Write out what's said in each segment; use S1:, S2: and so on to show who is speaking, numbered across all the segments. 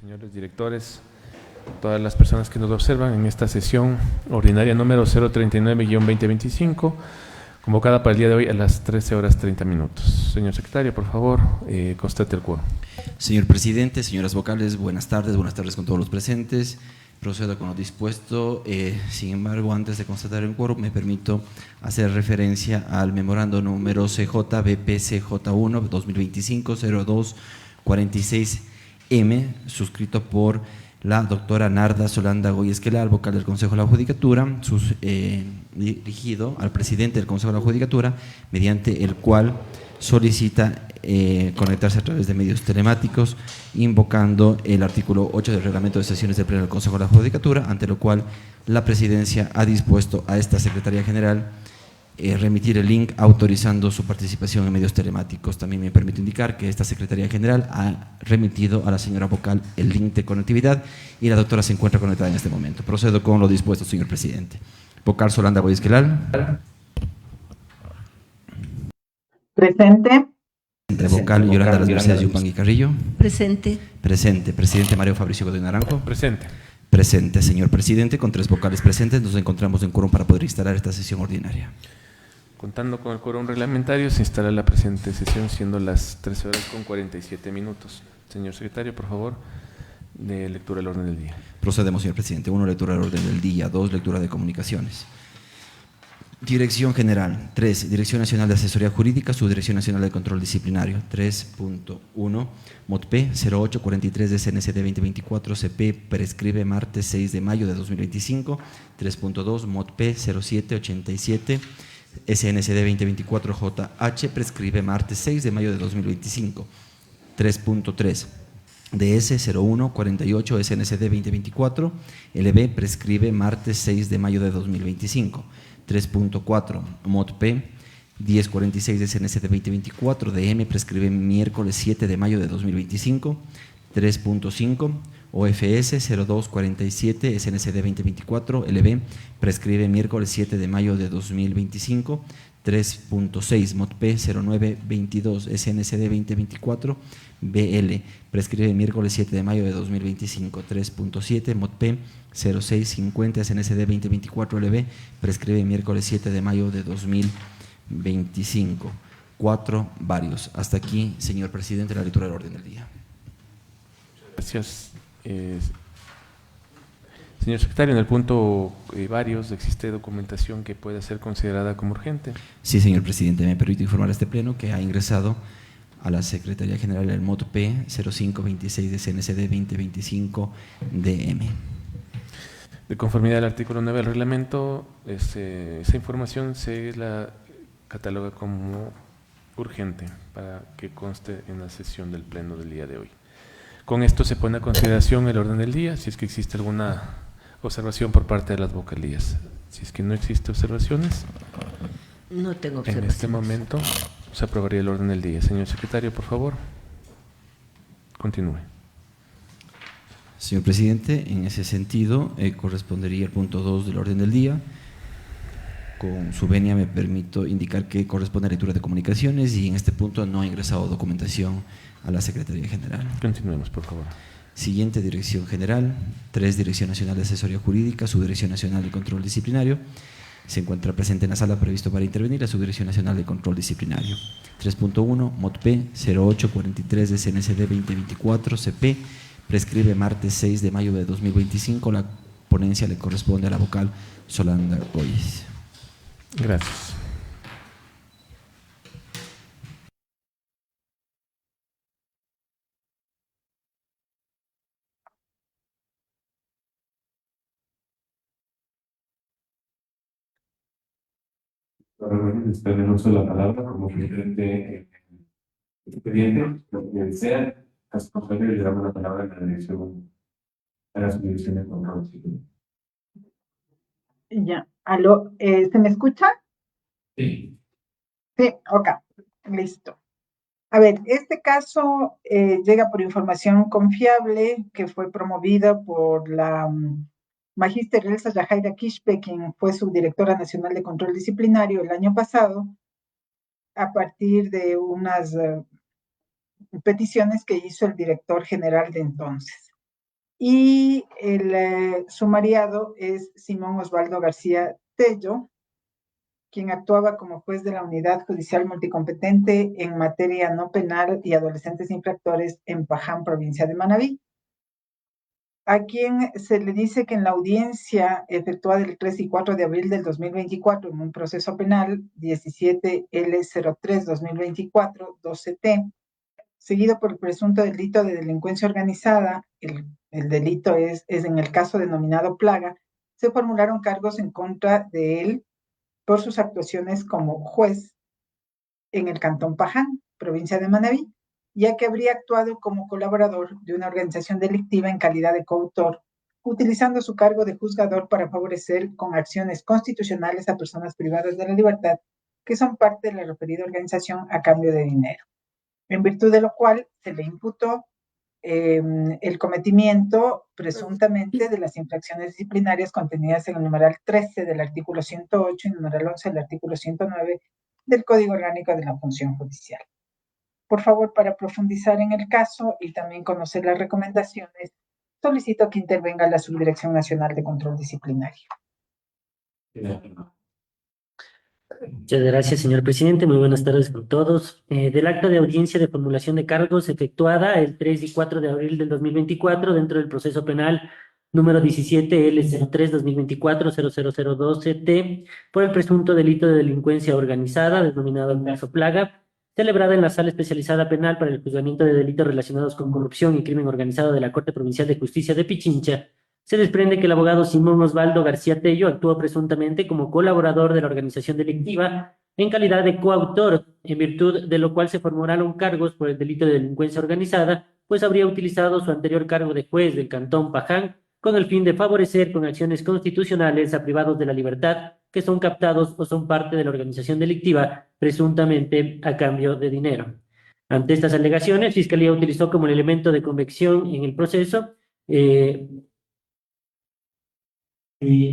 S1: señores directores, todas las personas que nos observan en esta sesión ordinaria número 039-2025, convocada para el día de hoy a las 13:30. Señor secretario, por favor, constate el quórum.
S2: Señor presidente, señoras vocales, buenas tardes con todos los presentes. Procedo con lo dispuesto. Sin embargo, antes de constatar el quórum, me permito hacer referencia al memorando número CJ-BPCJ1 2025-0246M, suscrito por la doctora Narda Solanda Goyesquelar, vocal del Consejo de la Judicatura, dirigido al presidente del Consejo de la Judicatura, mediante el cual solicita conectarse a través de medios telemáticos, invocando el artículo 8 del reglamento de sesiones del Pleno del Consejo de la Judicatura, ante lo cual la Presidencia ha dispuesto a esta Secretaría General remitir el link autorizando su participación en medios telemáticos. También me permito indicar que esta Secretaría General ha remitido a la señora vocal el link de conectividad y la doctora se encuentra conectada en este momento. Procedo con lo dispuesto, señor presidente. Vocal Solanda Goyesquelar.
S3: Presente.
S2: Vocal Yolanda Las Mercedes Yupanqui Carrillo.
S4: Presente.
S2: Presente. Presidente Mario Fabricio Godoy Naranjo.
S1: Presente.
S2: Presente, señor presidente. Con 3 vocales presentes, nos encontramos en quórum para poder instalar esta sesión ordinaria.
S1: Contando con el quórum reglamentario, se instala la presente sesión, siendo las 13:47. Señor secretario, por favor, de lectura del orden del día.
S2: Procedemos, señor presidente. 1, lectura del orden del día. 2, lectura de comunicaciones. Dirección General. 3, Dirección Nacional de Asesoría Jurídica, Subdirección Nacional de Control Disciplinario. 3.1, MOTP 0843 de CNCD 2024, CP prescribe martes 6 de mayo de 2025. 3.2, MOTP 0787 SNCD 2024 JH prescribe martes 6 de mayo de 2025. 3.3, DS 0148 SNCD 2024 LB prescribe martes 6 de mayo de 2025. 3.4, MOTP 1046 de CNCD 2024 DM prescribe miércoles 7 de mayo de 2025. 3.5, OFS 0247 SNCD 2024 LB prescribe miércoles 7 de mayo de 2025. 3.6, MOTP 0922 SNCD 2024 BL prescribe miércoles 7 de mayo de 2025. 3.7, MOTP 0650 SNCD 2024 LB prescribe miércoles 7 de mayo de 2025. 4, varios. Hasta aquí, señor presidente, la lectura del orden del día.
S1: Gracias. Señor secretario, en el punto varios, ¿existe documentación que pueda ser considerada como urgente?
S2: Sí, señor presidente, me permito informar a este pleno que ha ingresado a la Secretaría General el MOTP 0526 de CNCD 2025 DM.
S1: De conformidad al artículo 9 del reglamento, esa información se la cataloga como urgente para que conste en la sesión del pleno del día de hoy. Con esto se pone a consideración el orden del día, si es que existe alguna observación por parte de las vocalías. Si es que no existe observaciones,
S4: No tengo observaciones.
S1: en este momento se aprobaría el orden del día. Señor secretario, por favor, continúe.
S2: Señor presidente, en ese sentido correspondería el punto 2 del orden del día. Con su venia me permito indicar que corresponde a lectura de comunicaciones y en este punto no ha ingresado documentación a la Secretaría General.
S1: Continuemos, por favor.
S2: Siguiente, Dirección General. 3, Dirección Nacional de Asesoría Jurídica, Subdirección Nacional de Control Disciplinario. Se encuentra presente en la sala previsto para intervenir la Subdirección Nacional de Control Disciplinario. 3.1, MOTP 0843 de CNCD 2024 CP prescribe martes 6 de mayo de 2025. La ponencia le corresponde a la vocal Solanda Goyes.
S1: Gracias.
S5: Después del uso de la palabra como referente expediente, lo que sea, responsable le damos la palabra a la dirección, a la subdirección de control.
S3: Ya. ¿Aló? ¿Se me escucha?
S5: Sí.
S3: Sí, ok. Listo. A ver, este caso llega por información confiable que fue promovida por la Magíster Elsa Yajaira Quispe, quien fue subdirectora nacional de control disciplinario el año pasado, a partir de unas peticiones que hizo el director general de entonces. Y el sumariado es Simón Osvaldo García Tello, quien actuaba como juez de la Unidad Judicial Multicompetente en materia no penal y adolescentes infractores en Paján, provincia de Manabí, a quien se le dice que en la audiencia efectuada el 3 y 4 de abril del 2024 en un proceso penal 17L03-2024, 12T, seguido por el presunto delito de delincuencia organizada, el delito es en el caso denominado Plaga, se formularon cargos en contra de él por sus actuaciones como juez en el Cantón Paján, provincia de Manabí, ya que habría actuado como colaborador de una organización delictiva en calidad de coautor, utilizando su cargo de juzgador para favorecer con acciones constitucionales a personas privadas de la libertad que son parte de la referida organización a cambio de dinero, en virtud de lo cual se le imputó el cometimiento presuntamente de las infracciones disciplinarias contenidas en el numeral 13 del artículo 108 y el numeral 11 del artículo 109 del Código Orgánico de la Función Judicial. Por favor, para profundizar en el caso y también conocer las recomendaciones, solicito que intervenga la Subdirección Nacional de Control Disciplinario.
S6: Muchas gracias, señor presidente. Muy buenas tardes con todos. Del acta de audiencia de formulación de cargos efectuada el 3 y 4 de abril del 2024 dentro del proceso penal número 17L03-2024-00012T por el presunto delito de delincuencia organizada, denominado el caso Plaga, celebrada en la Sala Especializada Penal para el Juzgamiento de Delitos Relacionados con Corrupción y Crimen Organizado de la Corte Provincial de Justicia de Pichincha, se desprende que el abogado Simón Osvaldo García Tello actuó presuntamente como colaborador de la organización delictiva en calidad de coautor, en virtud de lo cual se formularon cargos por el delito de delincuencia organizada, pues habría utilizado su anterior cargo de juez del Cantón Paján con el fin de favorecer con acciones constitucionales a privados de la libertad que son captados o son parte de la organización delictiva, presuntamente a cambio de dinero. Ante estas alegaciones, Fiscalía utilizó como el elemento de convicción en el proceso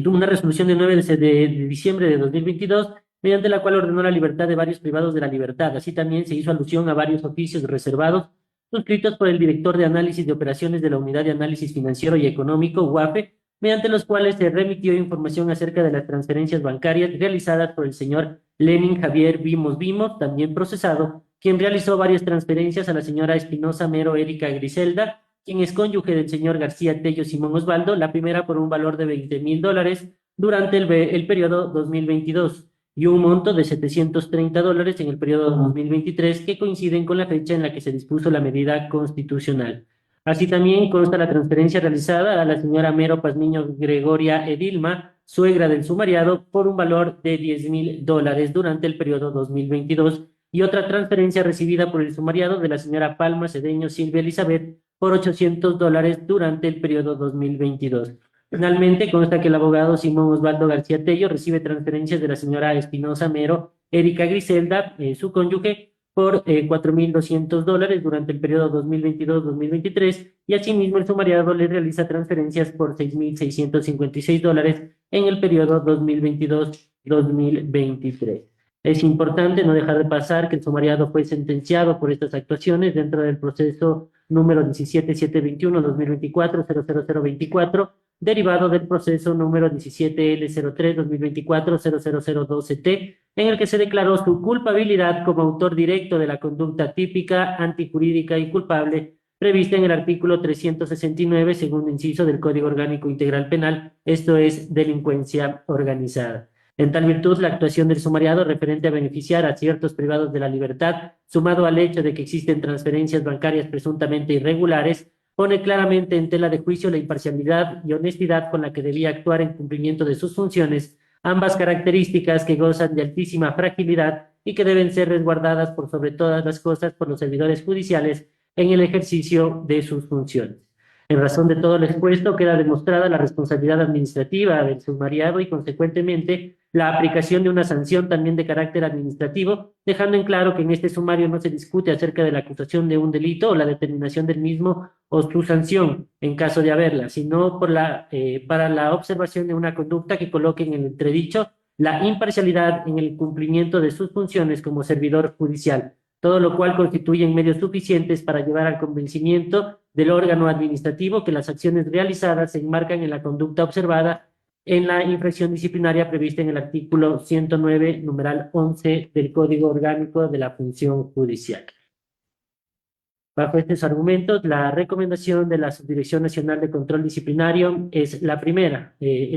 S6: una resolución del 9 de diciembre de 2022, mediante la cual ordenó la libertad de varios privados de la libertad. Así también se hizo alusión a varios oficios reservados suscritos por el director de análisis de operaciones de la Unidad de Análisis Financiero y Económico, UAFE, mediante los cuales se remitió información acerca de las transferencias bancarias realizadas por el señor Lenin Javier Vimos, también procesado, quien realizó varias transferencias a la señora Espinosa Mero Erika Griselda, quien es cónyuge del señor García Tello Simón Osvaldo, la primera por un valor de $20,000 durante el periodo 2022 y un monto de $730 en el periodo 2023, que coinciden con la fecha en la que se dispuso la medida constitucional. Así también consta la transferencia realizada a la señora Mero Pazmiño Gregoria Edilma, suegra del sumariado, por un valor de $10,000 durante el periodo 2022, y otra transferencia recibida por el sumariado de la señora Palma Cedeño Silvia Elizabeth por $800 durante el periodo 2022. Finalmente, consta que el abogado Simón Osvaldo García Tello recibe transferencias de la señora Espinosa Mero Erika Griselda, su cónyuge, por $4,200 durante el periodo 2022-2023, y asimismo el sumariado le realiza transferencias por $6,656 en el periodo 2022-2023. Es importante no dejar de pasar que el sumariado fue sentenciado por estas actuaciones dentro del proceso número 17.721-2024-00024, derivado del proceso número 17L03-2024-00012T, en el que se declaró su culpabilidad como autor directo de la conducta típica, antijurídica y culpable prevista en el artículo 369, segundo inciso del Código Orgánico Integral Penal, esto es delincuencia organizada. En tal virtud, la actuación del sumariado referente a beneficiar a ciertos privados de la libertad, sumado al hecho de que existen transferencias bancarias presuntamente irregulares, pone claramente en tela de juicio la imparcialidad y honestidad con la que debía actuar en cumplimiento de sus funciones, ambas características que gozan de altísima fragilidad y que deben ser resguardadas por sobre todas las cosas por los servidores judiciales en el ejercicio de sus funciones. En razón de todo lo expuesto, queda demostrada la responsabilidad administrativa del sumariado y, consecuentemente, la aplicación de una sanción también de carácter administrativo, dejando en claro que en este sumario no se discute acerca de la acusación de un delito o la determinación del mismo o su sanción, en caso de haberla, sino para la observación de una conducta que coloque en el entredicho la imparcialidad en el cumplimiento de sus funciones como servidor judicial, todo lo cual constituyen medios suficientes para llevar al convencimiento del órgano administrativo que las acciones realizadas se enmarcan en la conducta observada en la infracción disciplinaria prevista en el artículo 109, numeral 11 del Código Orgánico de la Función Judicial. Bajo estos argumentos, la recomendación de la Subdirección Nacional de Control Disciplinario es la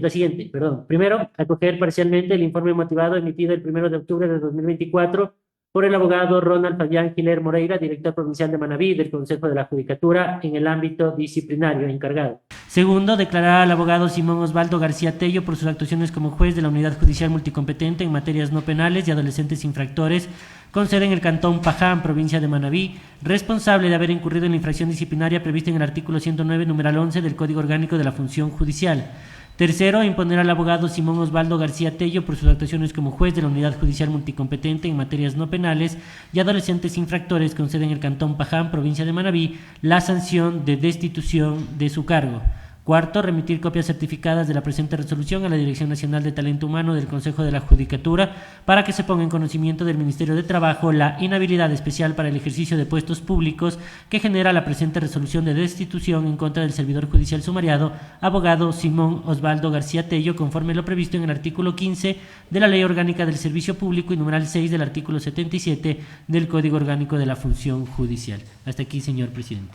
S6: siguiente. Primero, acoger parcialmente el informe motivado emitido el 1 de octubre de 2024 por el abogado Ronald Fabián Giler Moreira, director provincial de Manabí del Consejo de la Judicatura en el ámbito disciplinario encargado. Segundo, declarar al abogado Simón Osvaldo García Tello por sus actuaciones como juez de la Unidad Judicial Multicompetente en materias no penales y adolescentes infractores con sede en el Cantón Paján, provincia de Manabí, responsable de haber incurrido en la infracción disciplinaria prevista en el artículo 109, numeral 11 del Código Orgánico de la Función Judicial. Tercero, imponer al abogado Simón Osvaldo García Tello por sus actuaciones como juez de la Unidad Judicial Multicompetente en materias no penales y adolescentes infractores con sede en el Cantón Paján, provincia de Manabí, la sanción de destitución de su cargo. Cuarto, remitir copias certificadas de la presente resolución a la Dirección Nacional de Talento Humano del Consejo de la Judicatura para que se ponga en conocimiento del Ministerio de Trabajo la inhabilidad especial para el ejercicio de puestos públicos que genera la presente resolución de destitución en contra del servidor judicial sumariado, abogado Simón Osvaldo García Tello, conforme lo previsto en el artículo 15 de la Ley Orgánica del Servicio Público y numeral 6 del artículo 77 del Código Orgánico de la Función Judicial. Hasta aquí, señor presidente.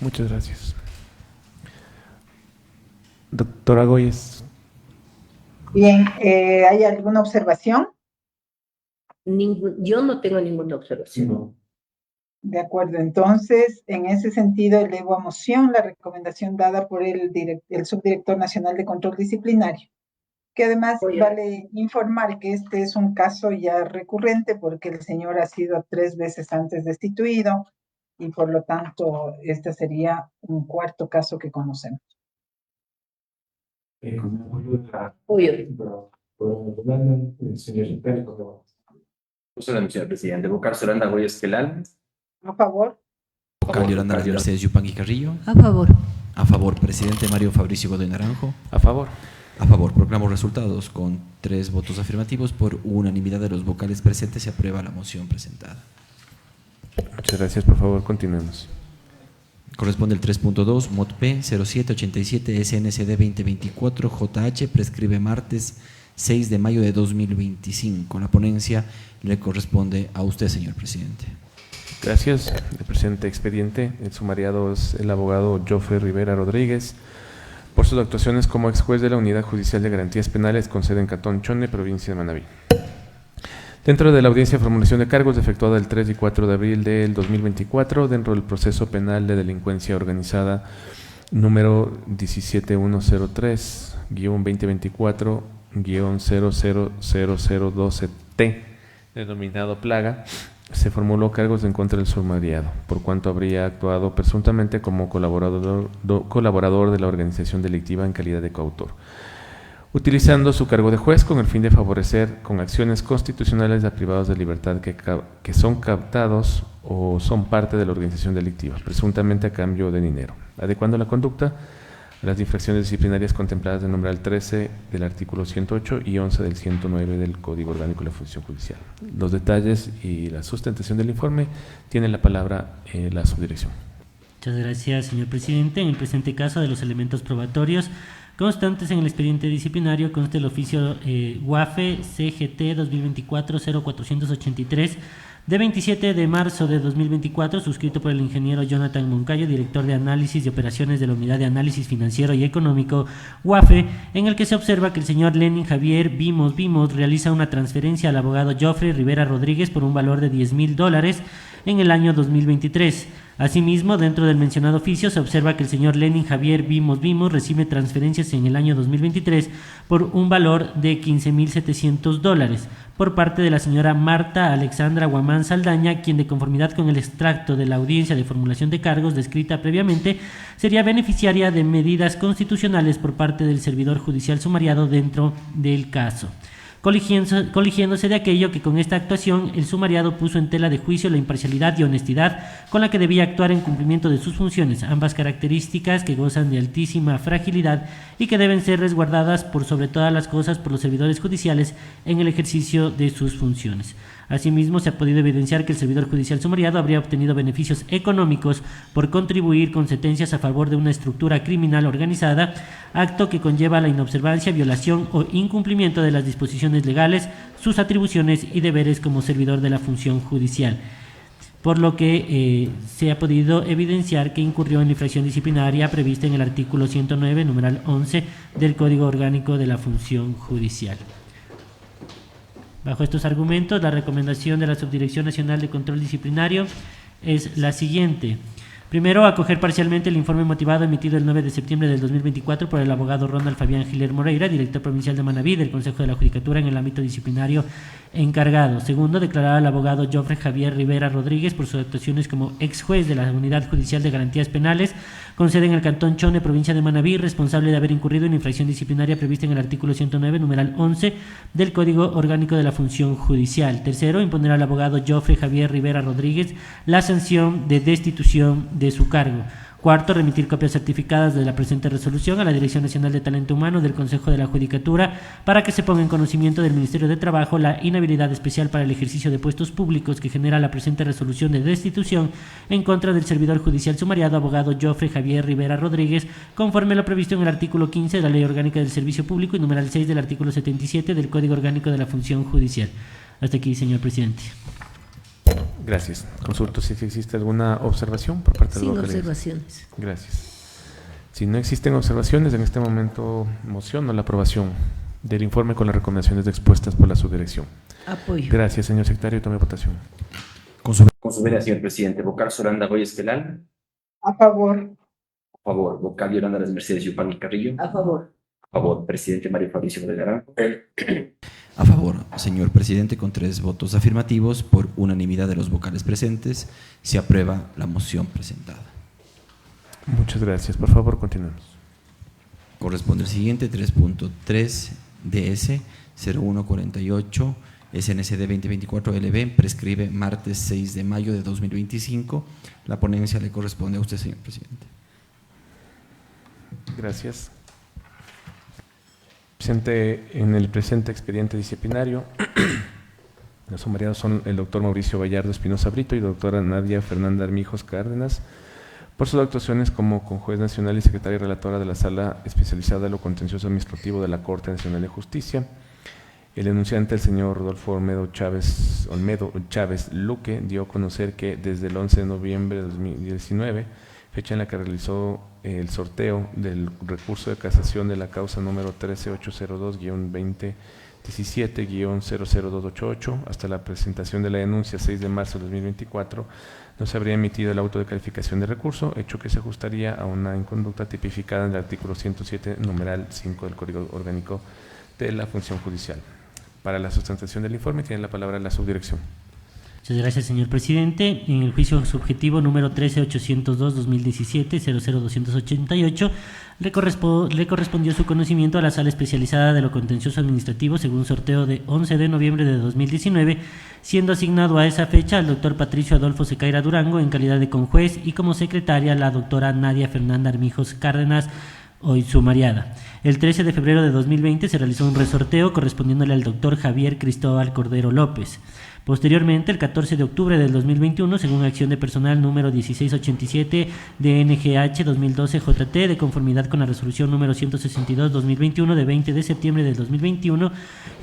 S1: Muchas gracias. Doctora Goyes.
S3: Bien, ¿hay alguna observación?
S4: Yo no tengo ninguna observación.
S5: No.
S3: De acuerdo, entonces, en ese sentido, elevo a moción la recomendación dada por el Subdirector Nacional de Control Disciplinario, que además vale informar que este es un caso ya recurrente porque el señor ha sido 3 veces antes destituido y por lo tanto este sería un 4º caso que conocemos.
S5: Con el apoyo de la... señor Ricardo.
S7: Señor presidente. Vocal Yolanda Goyes Quelal.
S3: ¿A favor?
S2: Vocal Yolanda Las Mercedes Yupanqui Carrillo.
S4: A favor.
S2: A favor, presidente Mario Fabricio Godoy Naranjo.
S1: A favor.
S2: A favor, proclamo resultados. Con 3 votos afirmativos por unanimidad de los vocales presentes se aprueba la moción presentada.
S1: Muchas gracias. Por favor, continuemos.
S2: Corresponde el 3.2, MOT P 0787 SNCD 2024 JH, prescribe martes 6 de mayo de 2025. La ponencia le corresponde a usted, señor presidente.
S1: Gracias. El presente expediente, el sumariado es el abogado Joffre Rivera Rodríguez, por sus actuaciones como ex juez de la Unidad Judicial de Garantías Penales con sede en Cantón Chone, provincia de Manabí. Dentro de la audiencia de formulación de cargos efectuada el 3 y 4 de abril del 2024, dentro del proceso penal de delincuencia organizada número 17103-2024-000012T, denominado Plaga, se formuló cargos en contra del sumariado, por cuanto habría actuado presuntamente como colaborador de la organización delictiva en calidad de coautor, utilizando su cargo de juez con el fin de favorecer con acciones constitucionales a privados de libertad que son captados o son parte de la organización delictiva, presuntamente a cambio de dinero, adecuando la conducta a las infracciones disciplinarias contempladas en el numeral 13 del artículo 108 y 11 del 109 del Código Orgánico de la Función Judicial. Los detalles y la sustentación del informe tiene la palabra la subdirección.
S6: Muchas gracias, señor presidente. En el presente caso, de los elementos probatorios constantes en el expediente disciplinario consta el oficio UAFE CGT 2024-0483 de 27 de marzo de 2024, suscrito por el ingeniero Jonathan Moncayo, director de análisis y operaciones de la Unidad de Análisis Financiero y Económico UAFE, en el que se observa que el señor Lenin Javier Vimos realiza una transferencia al abogado Joffre Rivera Rodríguez por un valor de $10,000 en el año 2023. Asimismo, dentro del mencionado oficio se observa que el señor Lenin Javier Vimos recibe transferencias en el año 2023 por un valor de $15,700 por parte de la señora Marta Alexandra Guamán Saldaña, quien, de conformidad con el extracto de la audiencia de formulación de cargos descrita previamente, sería beneficiaria de medidas constitucionales por parte del servidor judicial sumariado dentro del caso. coligiéndose de aquello que con esta actuación el sumariado puso en tela de juicio la imparcialidad y honestidad con la que debía actuar en cumplimiento de sus funciones, ambas características que gozan de altísima fragilidad y que deben ser resguardadas por sobre todas las cosas por los servidores judiciales en el ejercicio de sus funciones. Asimismo, se ha podido evidenciar que el servidor judicial sumariado habría obtenido beneficios económicos por contribuir con sentencias a favor de una estructura criminal organizada, acto que conlleva la inobservancia, violación o incumplimiento de las disposiciones legales, sus atribuciones y deberes como servidor de la función judicial, por lo que se ha podido evidenciar que incurrió en la infracción disciplinaria prevista en el artículo 109, numeral 11 del Código Orgánico de la Función Judicial. Bajo estos argumentos, la recomendación de la Subdirección Nacional de Control Disciplinario es la siguiente. Primero, acoger parcialmente el informe motivado emitido el 9 de septiembre del 2024 por el abogado Ronald Fabián Giler Moreira, director provincial de Manabí, del Consejo de la Judicatura en el ámbito disciplinario encargado. Segundo, declarar al abogado Joffrey Javier Rivera Rodríguez por sus actuaciones como ex juez de la Unidad Judicial de Garantías Penales, con sede en el Cantón Chone, provincia de Manabí, responsable de haber incurrido en infracción disciplinaria prevista en el artículo 109, numeral 11 del Código Orgánico de la Función Judicial. Tercero, imponer al abogado Joffrey Javier Rivera Rodríguez la sanción de destitución de su cargo. Cuarto, remitir copias certificadas de la presente resolución a la Dirección Nacional de Talento Humano del Consejo de la Judicatura para que se ponga en conocimiento del Ministerio de Trabajo la inhabilidad especial para el ejercicio de puestos públicos que genera la presente resolución de destitución en contra del servidor judicial sumariado abogado Joffrey Javier Rivera Rodríguez, conforme a lo previsto en el artículo 15 de la Ley Orgánica del Servicio Público y numeral 6 del artículo 77 del Código Orgánico de la Función Judicial. Hasta aquí, señor presidente.
S1: Gracias. Consulto si existe alguna observación por parte del
S4: Sin
S1: vocalista.
S4: observaciones.
S1: Gracias. Si no existen observaciones, en este momento mociono la aprobación del informe con las recomendaciones expuestas por la subdirección.
S4: Apoyo.
S1: Gracias, señor secretario. Tome votación.
S7: Con su venia, señor presidente. Vocal Soranda Goy Esquelal.
S3: A favor.
S7: A favor. Vocal Yolanda Las Mercedes Yupanqui Carrillo.
S4: A favor.
S7: A favor. Presidente Mario Fabricio de Naranjo.
S2: A favor, señor presidente, con 3 votos afirmativos, por unanimidad de los vocales presentes, se aprueba la moción presentada.
S1: Muchas gracias. Por favor, continuemos.
S2: Corresponde el siguiente, 3.3 DS 0148 SNCD 2024 LB, prescribe martes 6 de mayo de 2025. La ponencia le corresponde a usted, señor presidente.
S1: Gracias. Presente en el presente expediente disciplinario, los sumariados son el doctor Mauricio Vallardo Espinosa Brito y doctora Nadia Fernanda Armijos Cárdenas, por sus actuaciones como conjuez nacional y secretaria relatora de la Sala Especializada de lo Contencioso Administrativo de la Corte Nacional de Justicia. El denunciante, el señor Rodolfo Olmedo Chávez Luque, dio a conocer que desde el 11 de noviembre de 2019, fecha en la que realizó el sorteo del recurso de casación de la causa número 13802-2017-00288, hasta la presentación de la denuncia 6 de marzo de 2024, no se habría emitido el auto de calificación de recurso, hecho que se ajustaría a una inconducta tipificada en el artículo 107, numeral 5 del Código Orgánico de la Función Judicial. Para la sustentación del informe tiene la palabra la subdirección.
S6: Muchas gracias, señor presidente. En el juicio subjetivo número 13802-2017-00288, le correspondió su conocimiento a la Sala Especializada de lo Contencioso Administrativo según sorteo de 11 de noviembre de 2019, siendo asignado a esa fecha al doctor Patricio Adolfo Secaira Durango en calidad de conjuez y como secretaria la doctora Nadia Fernanda Armijos Cárdenas, hoy sumariada. El 13 de febrero de 2020 se realizó un resorteo correspondiéndole al doctor Javier Cristóbal Cordero López. Posteriormente, el 14 de octubre del 2021, según acción de personal número 1687 de NGH 2012-JT, de conformidad con la resolución número 162-2021 de 20 de septiembre del 2021,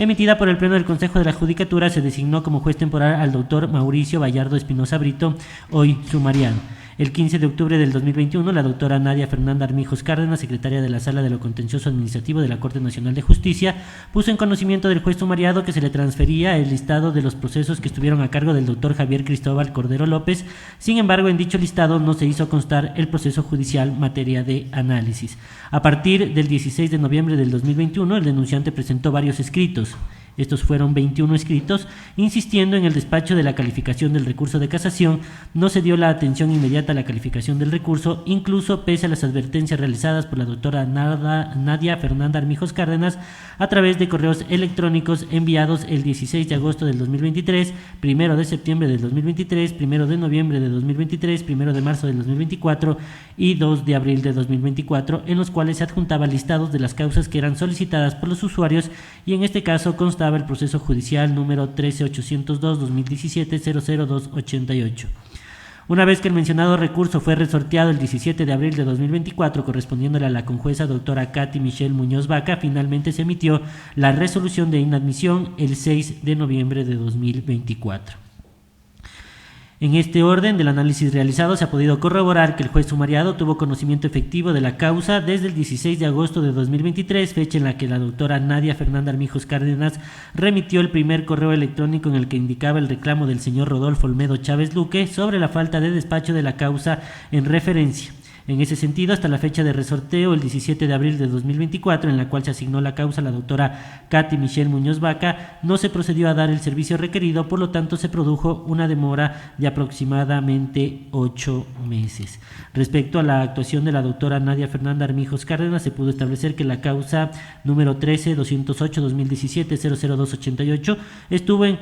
S6: emitida por el Pleno del Consejo de la Judicatura, se designó como juez temporal al doctor Mauricio Vallardo Espinosa Brito, hoy sumariado. El 15 de octubre del 2021, la doctora Nadia Fernanda Armijos Cárdenas, secretaria de la Sala de lo Contencioso Administrativo de la Corte Nacional de Justicia, puso en conocimiento del juez sumariado que se le transfería el listado de los procesos que estuvieron a cargo del doctor Javier Cristóbal Cordero López. Sin embargo, en dicho listado no se hizo constar el proceso judicial materia de análisis. A partir del 16 de noviembre del 2021, el denunciante presentó varios escritos. estos fueron 21 escritos, insistiendo en el despacho de la calificación del recurso de casación. No se dio la atención inmediata a la calificación del recurso, incluso pese a las advertencias realizadas por la doctora Nadia Fernanda Armijos Cárdenas a través de correos electrónicos enviados el 16 de agosto del 2023, 1 de septiembre del 2023, 1 de noviembre de 2023, 1 de marzo del 2024 y 2 de abril de 2024, en los cuales se adjuntaban listados de las causas que eran solicitadas por los usuarios, y en este caso constaba el proceso judicial número 13802-2017-00288. Una vez que el mencionado recurso fue resorteado el 17 de abril de 2024, correspondiéndole a la conjueza doctora Katy Michelle Muñoz Vaca, finalmente se emitió la resolución de inadmisión el 6 de noviembre de 2024. En este orden del análisis realizado se ha podido corroborar que el juez sumariado tuvo conocimiento efectivo de la causa desde el 16 de agosto de 2023, fecha en la que la doctora Nadia Fernanda Armijos Cárdenas remitió el primer correo electrónico en el que indicaba el reclamo del señor Rodolfo Olmedo Chávez Luque sobre la falta de despacho de la causa en referencia. En ese sentido, hasta la fecha de resorteo, el 17 de abril de 2024, en la cual se asignó la causa a la doctora Katy Michelle Muñoz Vaca, no se procedió a dar el servicio requerido, por lo tanto se produjo una demora de aproximadamente 8 meses. Respecto a la actuación de la doctora Nadia Fernanda Armijos Cárdenas, se pudo establecer que la causa número 13-208-2017-00288 estuvo en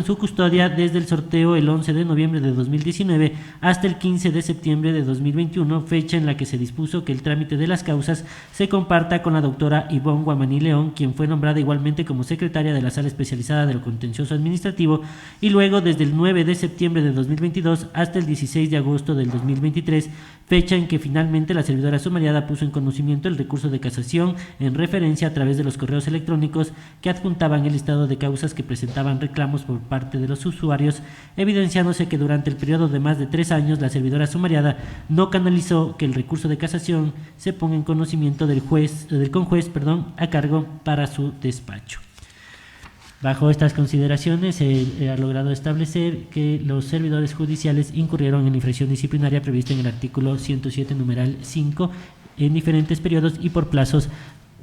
S6: su custodia desde el sorteo el 11 de noviembre de 2019 hasta el 15 de septiembre de 2021, fecha en la que se dispuso que el trámite de las causas se comparta con la doctora Ivonne Guamaní León, quien fue nombrada igualmente como secretaria de la Sala Especializada de lo Contencioso Administrativo, y luego desde el 9 de septiembre de 2022 hasta el 16 de agosto del 2023, fecha en que finalmente la servidora sumariada puso en conocimiento el recurso de casación en referencia a través de los correos electrónicos que adjuntaban el listado de causas que presentaban reclamos por parte de los usuarios, evidenciándose que durante el periodo de más de 3 años la servidora sumariada no canalizó que el recurso de casación se ponga en conocimiento del conjuez a cargo para su despacho. Bajo estas consideraciones se ha logrado establecer que los servidores judiciales incurrieron en infracción disciplinaria prevista en el artículo 107 numeral 5 en diferentes periodos y por plazos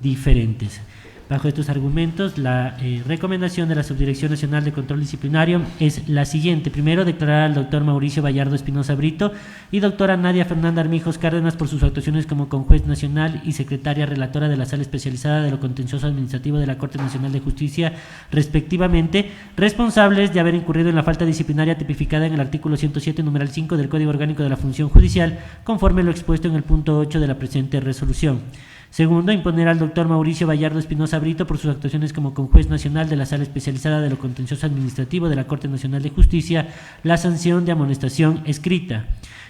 S6: diferentes. Bajo estos argumentos, la recomendación de la Subdirección Nacional de Control Disciplinario es la siguiente. Primero, declarar al doctor Mauricio Bayardo Espinosa Brito y doctora Nadia Fernanda Armijos Cárdenas por sus actuaciones como conjuez nacional y secretaria relatora de la Sala Especializada de lo Contencioso Administrativo de la Corte Nacional de Justicia, respectivamente, responsables de haber incurrido en la falta disciplinaria tipificada en el artículo 107, numeral 5 del Código Orgánico de la Función Judicial, conforme lo expuesto en el punto 8 de la presente resolución. Segundo, imponer al doctor Mauricio Bayardo Espinosa Brito por sus actuaciones como conjuez nacional de la Sala Especializada de lo Contencioso Administrativo de la Corte Nacional de Justicia la sanción de amonestación escrita.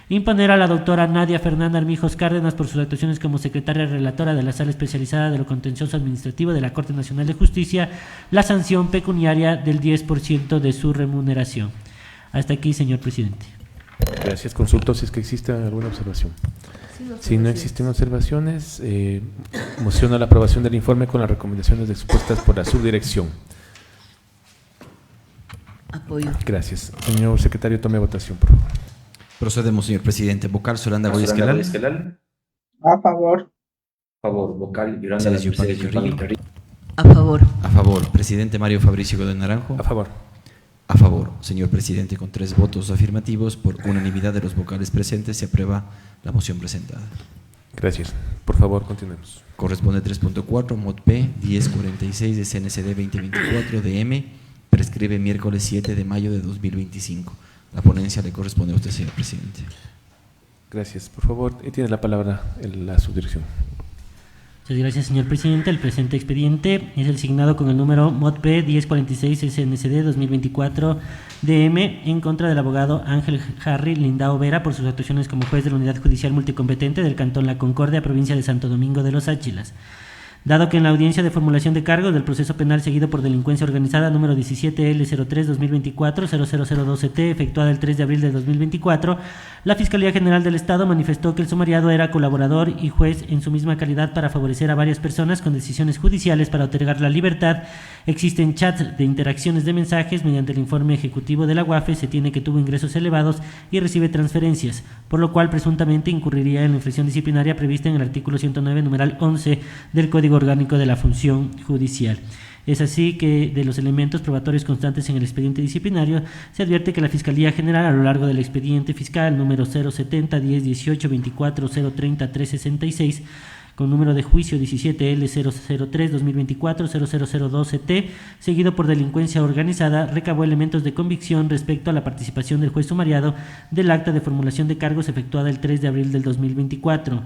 S6: Imponer a la doctora Nadia Fernanda Armijos Cárdenas por sus actuaciones como secretaria relatora de la Sala Especializada de lo Contencioso Administrativo de la Corte Nacional de Justicia la sanción pecuniaria del 10% de su remuneración. Hasta aquí, señor presidente.
S1: Gracias. Consulto si es que existe alguna observación. Si no existen observaciones, mociono la aprobación del informe con las recomendaciones expuestas por la subdirección.
S4: Apoyo.
S1: Gracias. Señor secretario, tome votación, por favor.
S2: Procedemos, señor presidente. Vocal Solanda Goya Esquelal.
S3: A favor.
S7: Favor. Vocal Yolanda
S2: Celes
S7: Mercedes
S2: Yupanqui
S7: Yupanqui.
S4: A favor.
S2: A favor. Presidente Mario Fabricio Godón Naranjo.
S1: A favor.
S2: A favor. Señor presidente, con 3 votos afirmativos, por unanimidad de los vocales presentes, se aprueba la moción presentada.
S1: Gracias. Por favor, continuemos.
S2: Corresponde 3.4, mod P, 1046 de CNCD 2024 DM, prescribe miércoles 7 de mayo de 2025. La ponencia le corresponde a usted, señor presidente.
S1: Gracias. Por favor, tiene la palabra la subdirección.
S6: Muchas gracias, señor presidente. El presente expediente es el signado con el número mod P 1046 SNCD 2024 DM en contra del abogado Ángel Harry Lindao Vera por sus actuaciones como juez de la Unidad Judicial Multicompetente del Cantón La Concordia, provincia de Santo Domingo de los Áchilas. Dado que en la audiencia de formulación de cargos del proceso penal seguido por delincuencia organizada número 17L03-2024-00012T, efectuada el 3 de abril de 2024, la Fiscalía General del Estado manifestó que el sumariado era colaborador y juez en su misma calidad para favorecer a varias personas con decisiones judiciales para otorgar la libertad. Existen chats de interacciones de mensajes. Mediante el informe ejecutivo de la UAFE se tiene que tuvo ingresos elevados y recibe transferencias, por lo cual presuntamente incurriría en la infracción disciplinaria prevista en el artículo 109, numeral 11 del Código Orgánico de la Función Judicial. Es así que de los elementos probatorios constantes en el expediente disciplinario se advierte que la Fiscalía General a lo largo del expediente fiscal número 070 10 18 24 030 366 con número de juicio 17L003-2024-0002CT, seguido por delincuencia organizada, recabó elementos de convicción respecto a la participación del juez sumariado del acta de formulación de cargos efectuada el 3 de abril del 2024,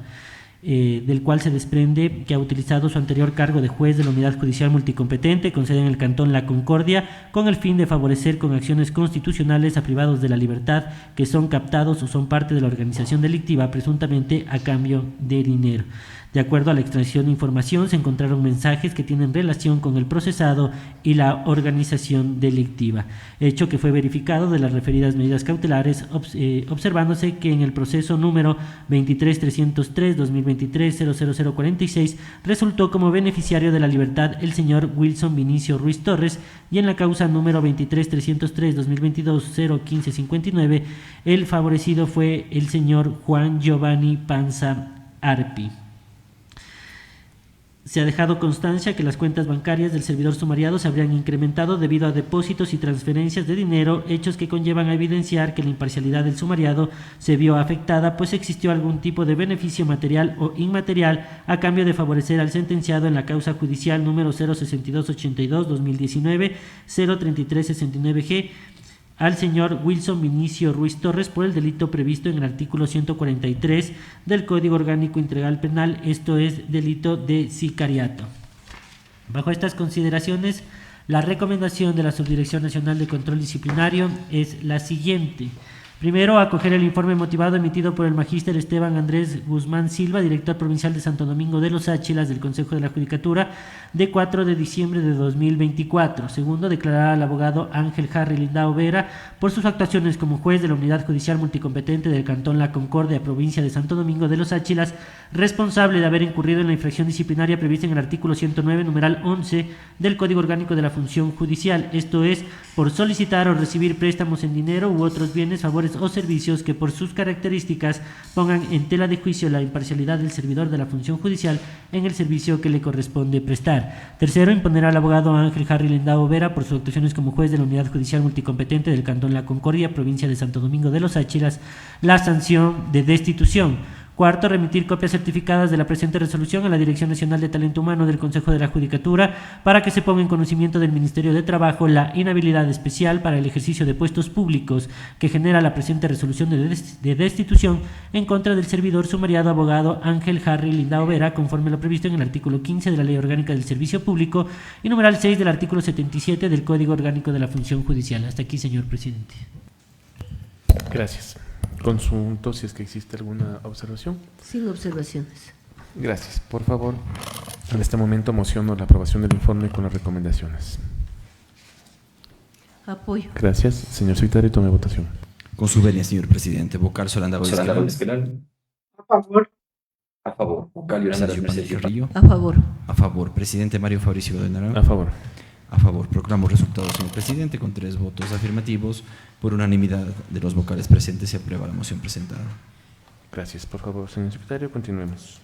S6: del cual se desprende que ha utilizado su anterior cargo de juez de la Unidad Judicial Multicompetente con sede en el Cantón La Concordia con el fin de favorecer con acciones constitucionales a privados de la libertad que son captados o son parte de la organización delictiva presuntamente a cambio de dinero. De acuerdo a la extracción de información, se encontraron mensajes que tienen relación con el procesado y la organización delictiva, hecho que fue verificado de las referidas medidas cautelares, observándose que en el proceso número 23303-2023-00046 resultó como beneficiario de la libertad el señor Wilson Vinicio Ruiz Torres y en la causa número 23303-2022-01559 el favorecido fue el señor Juan Giovanni Panza Arpi. Se ha dejado constancia que las cuentas bancarias del servidor sumariado se habrían incrementado debido a depósitos y transferencias de dinero, hechos que conllevan a evidenciar que la imparcialidad del sumariado se vio afectada, pues existió algún tipo de beneficio material o inmaterial a cambio de favorecer al sentenciado en la causa judicial número 06282-2019 03369G, al señor Wilson Vinicio Ruiz Torres por el delito previsto en el artículo 143 del Código Orgánico Integral Penal, esto es delito de sicariato. Bajo estas consideraciones, la recomendación de la Subdirección Nacional de Control Disciplinario es la siguiente. Primero, acoger el informe motivado emitido por el magíster Esteban Andrés Guzmán Silva, director provincial de Santo Domingo de los Áchilas del Consejo de la Judicatura, de 4 de diciembre de 2024. Segundo, declarar al abogado Ángel Harry Lindao Vera por sus actuaciones como juez de la Unidad Judicial Multicompetente del Cantón La Concordia, provincia de Santo Domingo de los Áchilas, responsable de haber incurrido en la infracción disciplinaria prevista en el artículo 109, numeral 11 del Código Orgánico de la Función Judicial, esto es, por solicitar o recibir préstamos en dinero u otros bienes, favores o servicios que por sus características pongan en tela de juicio la imparcialidad del servidor de la función judicial en el servicio que le corresponde prestar. Tercero, imponer al abogado Ángel Harry Lindao Vera por sus actuaciones como juez de la Unidad Judicial Multicompetente del Cantón La Concordia, provincia de Santo Domingo de los Áchilas, la sanción de destitución. Cuarto, remitir copias certificadas de la presente resolución a la Dirección Nacional de Talento Humano del Consejo de la Judicatura para que se ponga en conocimiento del Ministerio de Trabajo la inhabilidad especial para el ejercicio de puestos públicos que genera la presente resolución de destitución en contra del servidor sumariado abogado Ángel Harry Lindao Vera, conforme lo previsto en el artículo 15 de la Ley Orgánica del Servicio Público y numeral 6 del artículo 77 del Código Orgánico de la Función Judicial. Hasta aquí, señor presidente.
S1: Gracias. Consulto si es que existe alguna observación.
S4: Sin observaciones.
S1: Gracias. Por favor, en este momento mociono la aprobación del informe con las recomendaciones.
S4: Apoyo.
S1: Gracias. Señor secretario, tome votación.
S2: Con su venia, señor presidente. Vocal Solanda
S7: Solanda
S2: Goyesquelán.
S7: Esquelal.
S3: A favor.
S7: A favor. Vocal Yolanda
S2: Sergio
S7: Hernández
S2: Panel Carrillo.
S4: A favor.
S2: A favor. Presidente Mario Fabricio Godenarán.
S1: A favor.
S2: A favor. Proclamo resultados, señor presidente, con 3 votos afirmativos. Por unanimidad de los vocales presentes se aprueba la moción presentada.
S1: Gracias. Por favor, señor secretario, continuemos.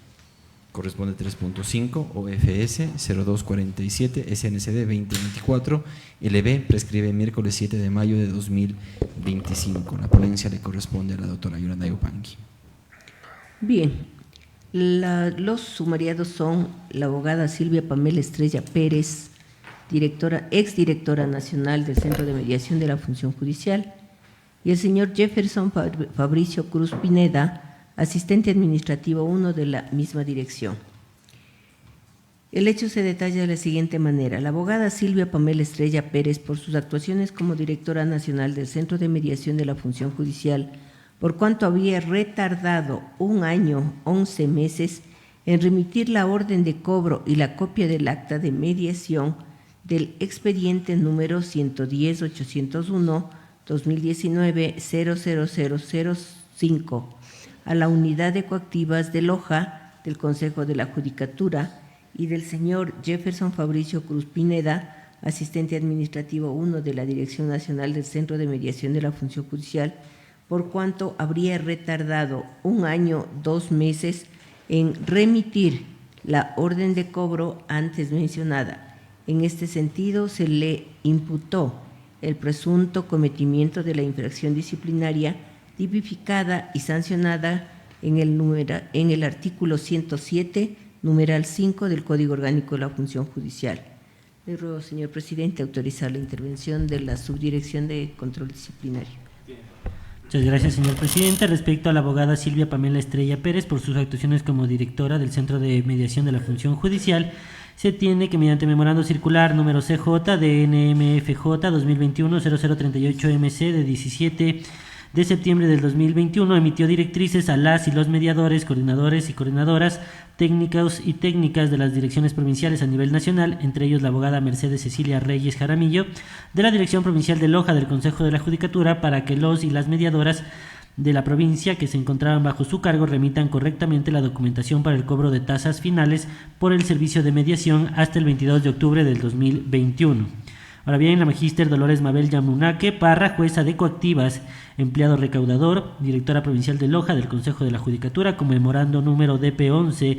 S2: Corresponde 3.5, OFS 0247, SNCD 2024, LB, prescribe miércoles 7 de mayo de 2025. La ponencia le corresponde a la doctora Yolanda Yupanqui.
S4: Bien. Los sumariados son la abogada Silvia Pamela Estrella Pérez, exdirectora nacional del Centro de Mediación de la Función Judicial, y el señor Jefferson Fabricio Cruz Pineda, asistente administrativo 1 de la misma dirección. El hecho se detalla de la siguiente manera. La abogada Silvia Pamela Estrella Pérez, por sus actuaciones como directora nacional del Centro de Mediación de la Función Judicial, por cuanto había retardado 1 año, 11 meses, en remitir la orden de cobro y la copia del acta de mediación del expediente número 110-801-2019-00005 a la unidad de coactivas de Loja del Consejo de la Judicatura y del señor Jefferson Fabricio Cruz Pineda, asistente administrativo 1 de la Dirección Nacional del Centro de Mediación de la Función Judicial, por cuanto habría retardado 1 año, 2 meses en remitir la orden de cobro antes mencionada, En este sentido, se le imputó el presunto cometimiento de la infracción disciplinaria tipificada y sancionada en el artículo 107, numeral 5 del Código Orgánico de la Función Judicial. Le ruego, señor presidente, autorizar la intervención de la Subdirección de Control Disciplinario.
S6: Muchas gracias, señor presidente. Respecto a la abogada Silvia Pamela Estrella Pérez por sus actuaciones como directora del Centro de Mediación de la Función Judicial, se tiene que mediante memorando circular número CJ de NMFJ 2021-0038-MC de 17 de septiembre del 2021 emitió directrices a las y los mediadores, coordinadores y coordinadoras, técnicos y técnicas de las direcciones provinciales a nivel nacional, entre ellos la abogada Mercedes Cecilia Reyes Jaramillo, de la Dirección Provincial de Loja del Consejo de la Judicatura, para que los y las mediadoras de la provincia que se encontraban bajo su cargo remitan correctamente la documentación para el cobro de tasas finales por el servicio de mediación hasta el 22 de octubre del 2021. Ahora bien, la magíster Dolores Mabel Yamunaque Parra, jueza de coactivas, empleado recaudador, directora provincial de Loja del Consejo de la Judicatura, con memorando número DP11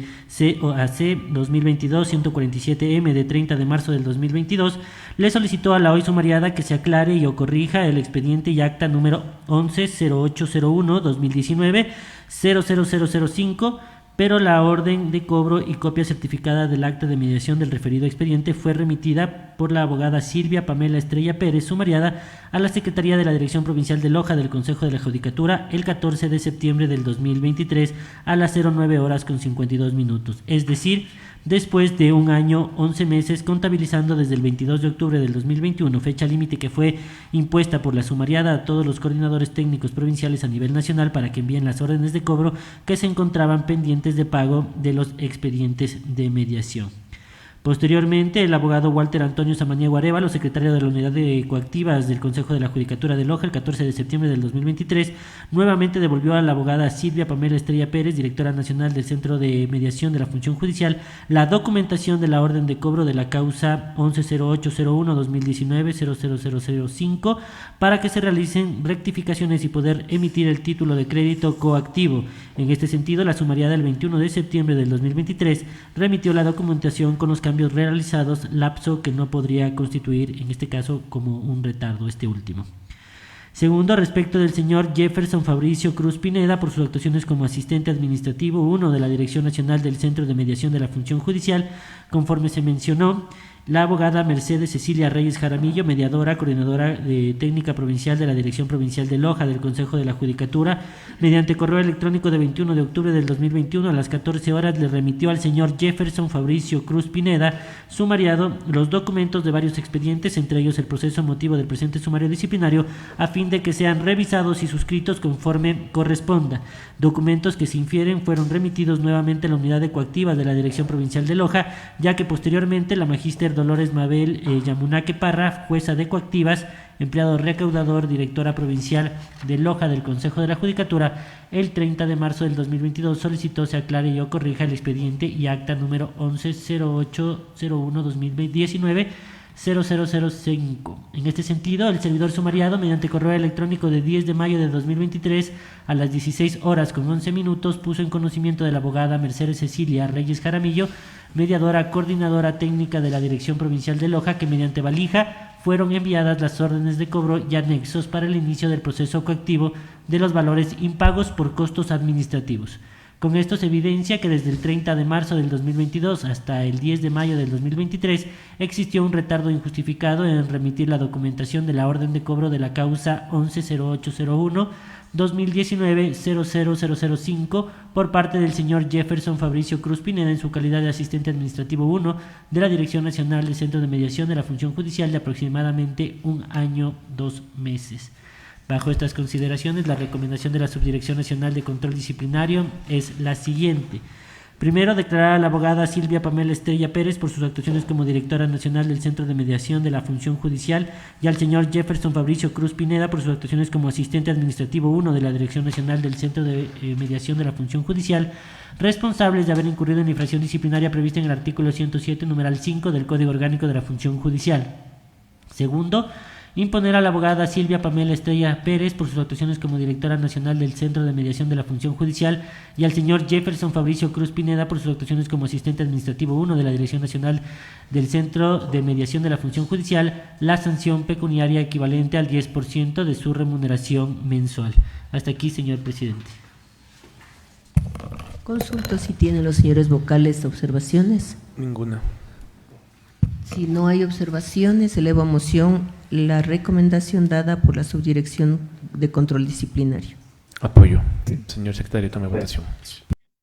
S6: COAC 2022-147M de 30 de marzo del 2022, le solicitó a la hoy sumariada que se aclare y o corrija el expediente y acta número 11-0801-2019-00005, pero la orden de cobro y copia certificada del acta de mediación del referido expediente fue remitida por la abogada Silvia Pamela Estrella Pérez, sumariada, a la Secretaría de la Dirección Provincial de Loja del Consejo de la Judicatura el 14 de septiembre del 2023 a las 09:52, es decir, después de un año, 11 meses, contabilizando desde el 22 de octubre del 2021, fecha límite que fue impuesta por la sumariada a todos los coordinadores técnicos provinciales a nivel nacional para que envíen las órdenes de cobro que se encontraban pendientes de pago de los expedientes de mediación. Posteriormente, el abogado Walter Antonio Samaniego Arévalo, secretario de la Unidad de Coactivas del Consejo de la Judicatura de Loja, el 14 de septiembre del 2023, nuevamente devolvió a la abogada Silvia Pamela Estrella Pérez, directora nacional del Centro de Mediación de la Función Judicial, la documentación de la orden de cobro de la causa 110801-2019-00005 para que se realicen rectificaciones y poder emitir el título de crédito coactivo. En este sentido, la sumariada del 21 de septiembre del 2023 remitió la documentación con los cambios realizados, lapso que no podría constituir en este caso como un retardo este último. Segundo, respecto del señor Jefferson Fabricio Cruz Pineda por sus actuaciones como asistente administrativo 1 de la Dirección Nacional del Centro de Mediación de la Función Judicial, conforme se mencionó, la abogada Mercedes Cecilia Reyes Jaramillo, mediadora, coordinadora de técnica provincial de la Dirección Provincial de Loja del Consejo de la Judicatura, mediante correo electrónico de 21 de octubre del 2021 a las 14 horas le remitió al señor Jefferson Fabricio Cruz Pineda, sumariado, los documentos de varios expedientes, entre ellos el proceso motivo del presente sumario disciplinario, a fin de que sean revisados y suscritos conforme corresponda. Documentos que se infieren fueron remitidos nuevamente a la unidad de coactivas de la Dirección Provincial de Loja, ya que posteriormente la magíster Dolores Mabel Yamunaque Parra, jueza de coactivas, empleado recaudador, directora provincial de Loja del Consejo de la Judicatura, el 30 de marzo del 2022 solicitó se aclare y o corrija el expediente y acta número 11-0801-2019-0005. En este sentido, el servidor sumariado, mediante correo electrónico de 10 de mayo de 2023 a las 16:11, puso en conocimiento de la abogada Mercedes Cecilia Reyes Jaramillo, mediadora coordinadora técnica de la Dirección Provincial de Loja, que mediante valija fueron enviadas las órdenes de cobro y anexos para el inicio del proceso coactivo de los valores impagos por costos administrativos. Con esto se evidencia que desde el 30 de marzo del 2022 hasta el 10 de mayo del 2023 existió un retardo injustificado en remitir la documentación de la orden de cobro de la causa 11-0801-2019-00005 por parte del señor Jefferson Fabricio Cruz Pineda en su calidad de asistente administrativo 1 de la Dirección Nacional del Centro de Mediación de la Función Judicial de aproximadamente un año, 2 meses. Bajo estas consideraciones, la recomendación de la Subdirección Nacional de Control Disciplinario es la siguiente. Primero, declarar a la abogada Silvia Pamela Estrella Pérez por sus actuaciones como directora nacional del Centro de Mediación de la Función Judicial y al señor Jefferson Fabricio Cruz Pineda por sus actuaciones como asistente administrativo 1 de la Dirección Nacional del Centro de Mediación de la Función Judicial, responsables de haber incurrido en infracción disciplinaria prevista en el artículo 107, numeral 5 del Código Orgánico de la Función Judicial. Segundo, Imponer a la abogada Silvia Pamela Estrella Pérez por sus actuaciones como directora nacional del Centro de Mediación de la Función Judicial y al señor Jefferson Fabricio Cruz Pineda por sus actuaciones como asistente administrativo 1 de la Dirección Nacional del Centro de Mediación de la Función Judicial la sanción pecuniaria equivalente al 10% de su remuneración mensual. Hasta aquí, señor presidente.
S4: Consulto si tienen los señores vocales observaciones.
S1: Ninguna.
S4: Si no hay observaciones, elevo a moción la recomendación dada por la Subdirección de Control Disciplinario.
S1: Apoyo. Señor secretario, tome votación.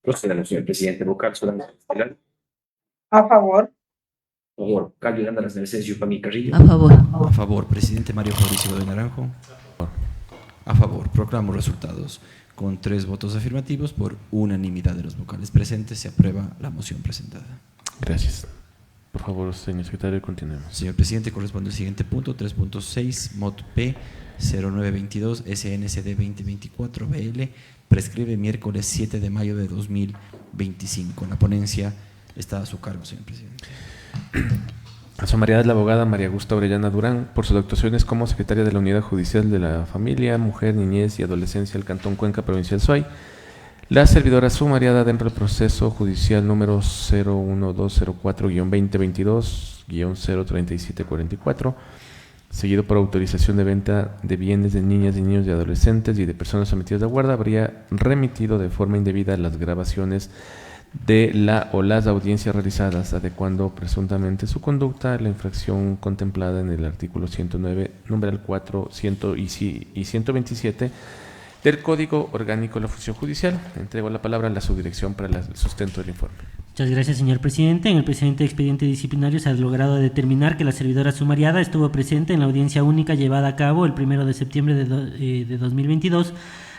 S7: Procedamos, señor presidente. Vocal Solanda Esquelal.
S3: A favor.
S7: Por favor, vocal Yolanda Las Mercedes Yupami Carrillo.
S4: A favor.
S2: A favor, presidente Mario Fabricio Godoy Naranjo. A favor, proclamo resultados. Con 3 votos afirmativos, por unanimidad de los vocales presentes, se aprueba la moción presentada.
S1: Gracias. Por favor, señor secretario, continuemos.
S2: Señor presidente, corresponde al siguiente punto, 3.6, MOT P 0922 SNCD 2024 BL, prescribe miércoles 7 de mayo de 2025. La ponencia está a su cargo, señor presidente.
S1: Asomariada la abogada María Augusta Orellana Durán por sus actuaciones como secretaria de la Unidad Judicial de la Familia, Mujer, Niñez y Adolescencia del Cantón Cuenca, Provincia del Suay. La servidora sumariada dentro del proceso judicial número 01204-2022-03744, seguido por autorización de venta de bienes de niñas, de niños y adolescentes y de personas sometidas a guarda, habría remitido de forma indebida las grabaciones de la o las audiencias realizadas, adecuando presuntamente su conducta a la infracción contemplada en el artículo 109, numeral 4, 100 y 127 del Código Orgánico de la Función Judicial. Entrego la palabra a la subdirección para el sustento del informe.
S6: Muchas gracias, señor presidente. En el presente expediente disciplinario se ha logrado determinar que la servidora sumariada estuvo presente en la audiencia única llevada a cabo el 1 de septiembre de 2022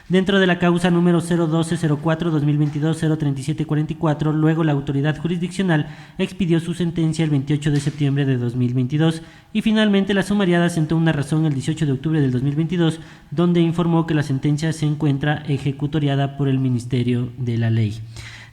S6: dentro de la causa número 01204-2022-03744. Luego la autoridad jurisdiccional expidió su sentencia el 28 de septiembre de 2022 y finalmente la sumariada sentó una razón el 18 de octubre del 2022 donde informó que la sentencia se encuentra ejecutoriada por el Ministerio de la Ley.